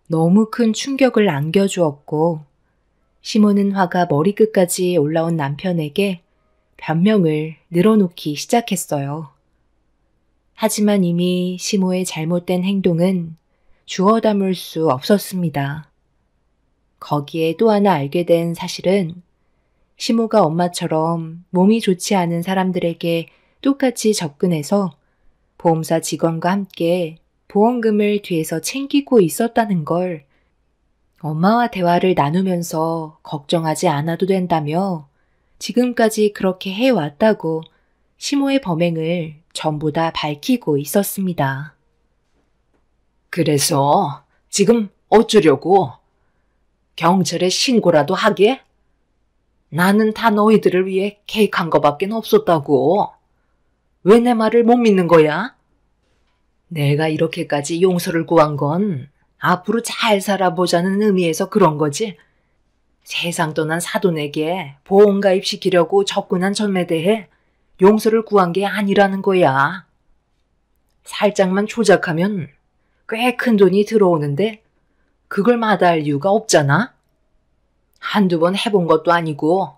너무 큰 충격을 안겨주었고, 시모는 화가 머리끝까지 올라온 남편에게 변명을 늘어놓기 시작했어요. 하지만 이미 시모의 잘못된 행동은 주워 담을 수 없었습니다. 거기에 또 하나 알게 된 사실은 시모가 엄마처럼 몸이 좋지 않은 사람들에게 똑같이 접근해서 보험사 직원과 함께 보험금을 뒤에서 챙기고 있었다는 걸 엄마와 대화를 나누면서 걱정하지 않아도 된다며 지금까지 그렇게 해왔다고 시모의 범행을 전부 다 밝히고 있었습니다. 그래서 지금 어쩌려고? 경찰에 신고라도 하게? 나는 다 너희들을 위해 계획한 거밖에 없었다고. 왜 내 말을 못 믿는 거야? 내가 이렇게까지 용서를 구한 건 앞으로 잘 살아보자는 의미에서 그런 거지. 세상 떠난 사돈에게 보험 가입시키려고 접근한 점에 대해 용서를 구한 게 아니라는 거야. 살짝만 조작하면 꽤 큰 돈이 들어오는데 그걸 마다할 이유가 없잖아. 한두 번 해본 것도 아니고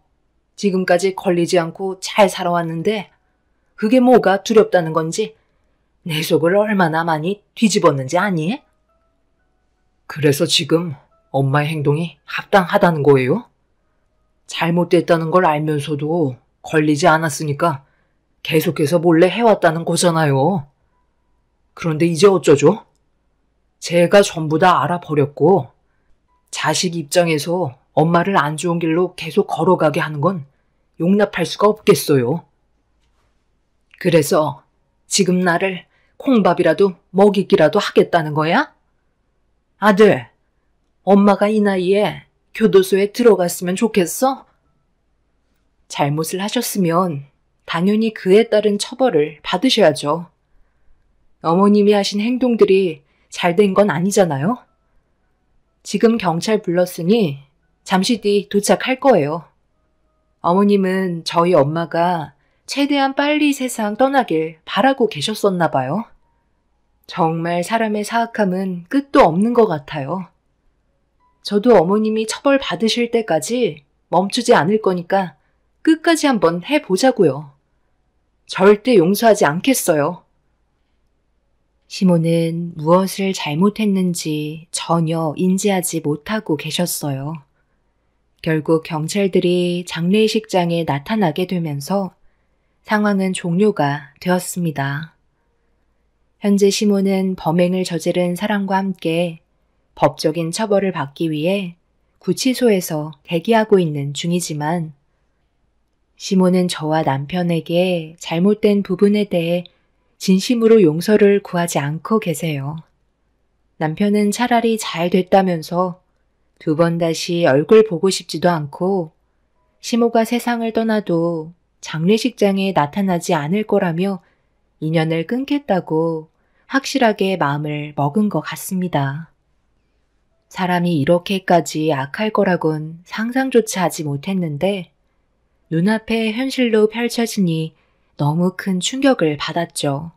지금까지 걸리지 않고 잘 살아왔는데 그게 뭐가 두렵다는 건지 내 속을 얼마나 많이 뒤집었는지 아니? 그래서 지금 엄마의 행동이 합당하다는 거예요? 잘못됐다는 걸 알면서도 걸리지 않았으니까 계속해서 몰래 해왔다는 거잖아요. 그런데 이제 어쩌죠? 제가 전부 다 알아버렸고 자식 입장에서 엄마를 안 좋은 길로 계속 걸어가게 하는 건 용납할 수가 없겠어요. 그래서 지금 나를 콩밥이라도 먹이기라도 하겠다는 거야? 아들, 엄마가 이 나이에 교도소에 들어갔으면 좋겠어? 잘못을 하셨으면 당연히 그에 따른 처벌을 받으셔야죠. 어머님이 하신 행동들이 잘된 건 아니잖아요? 지금 경찰 불렀으니 잠시 뒤 도착할 거예요. 어머님은 저희 엄마가 최대한 빨리 세상 떠나길 바라고 계셨었나 봐요. 정말 사람의 사악함은 끝도 없는 것 같아요. 저도 어머님이 처벌 받으실 때까지 멈추지 않을 거니까 끝까지 한번 해보자고요. 절대 용서하지 않겠어요. 시모는 무엇을 잘못했는지 전혀 인지하지 못하고 계셨어요. 결국 경찰들이 장례식장에 나타나게 되면서 상황은 종료가 되었습니다. 현재 시모는 범행을 저지른 사람과 함께 법적인 처벌을 받기 위해 구치소에서 대기하고 있는 중이지만 시모는 저와 남편에게 잘못된 부분에 대해 진심으로 용서를 구하지 않고 계세요. 남편은 차라리 잘 됐다면서 두 번 다시 얼굴 보고 싶지도 않고 시모가 세상을 떠나도 장례식장에 나타나지 않을 거라며 인연을 끊겠다고 확실하게 마음을 먹은 것 같습니다. 사람이 이렇게까지 악할 거라곤 상상조차 하지 못했는데 눈앞에 현실로 펼쳐지니 너무 큰 충격을 받았죠.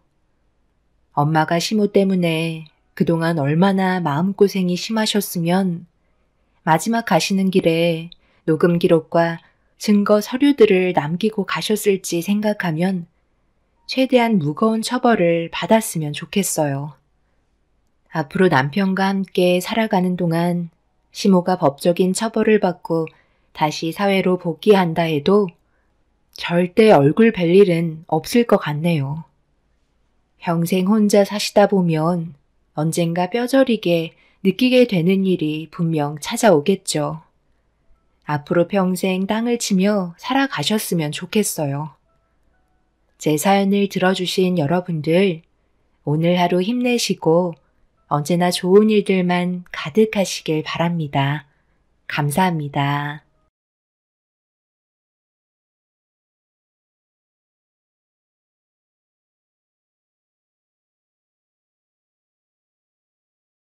엄마가 시모 때문에 그동안 얼마나 마음고생이 심하셨으면 마지막 가시는 길에 녹음 기록과 증거 서류들을 남기고 가셨을지 생각하면 최대한 무거운 처벌을 받았으면 좋겠어요. 앞으로 남편과 함께 살아가는 동안 시모가 법적인 처벌을 받고 다시 사회로 복귀한다 해도 절대 얼굴 뵐 일은 없을 것 같네요. 평생 혼자 사시다 보면 언젠가 뼈저리게 느끼게 되는 일이 분명 찾아오겠죠. 앞으로 평생 땅을 치며 살아가셨으면 좋겠어요. 제 사연을 들어주신 여러분들, 오늘 하루 힘내시고 언제나 좋은 일들만 가득하시길 바랍니다. 감사합니다.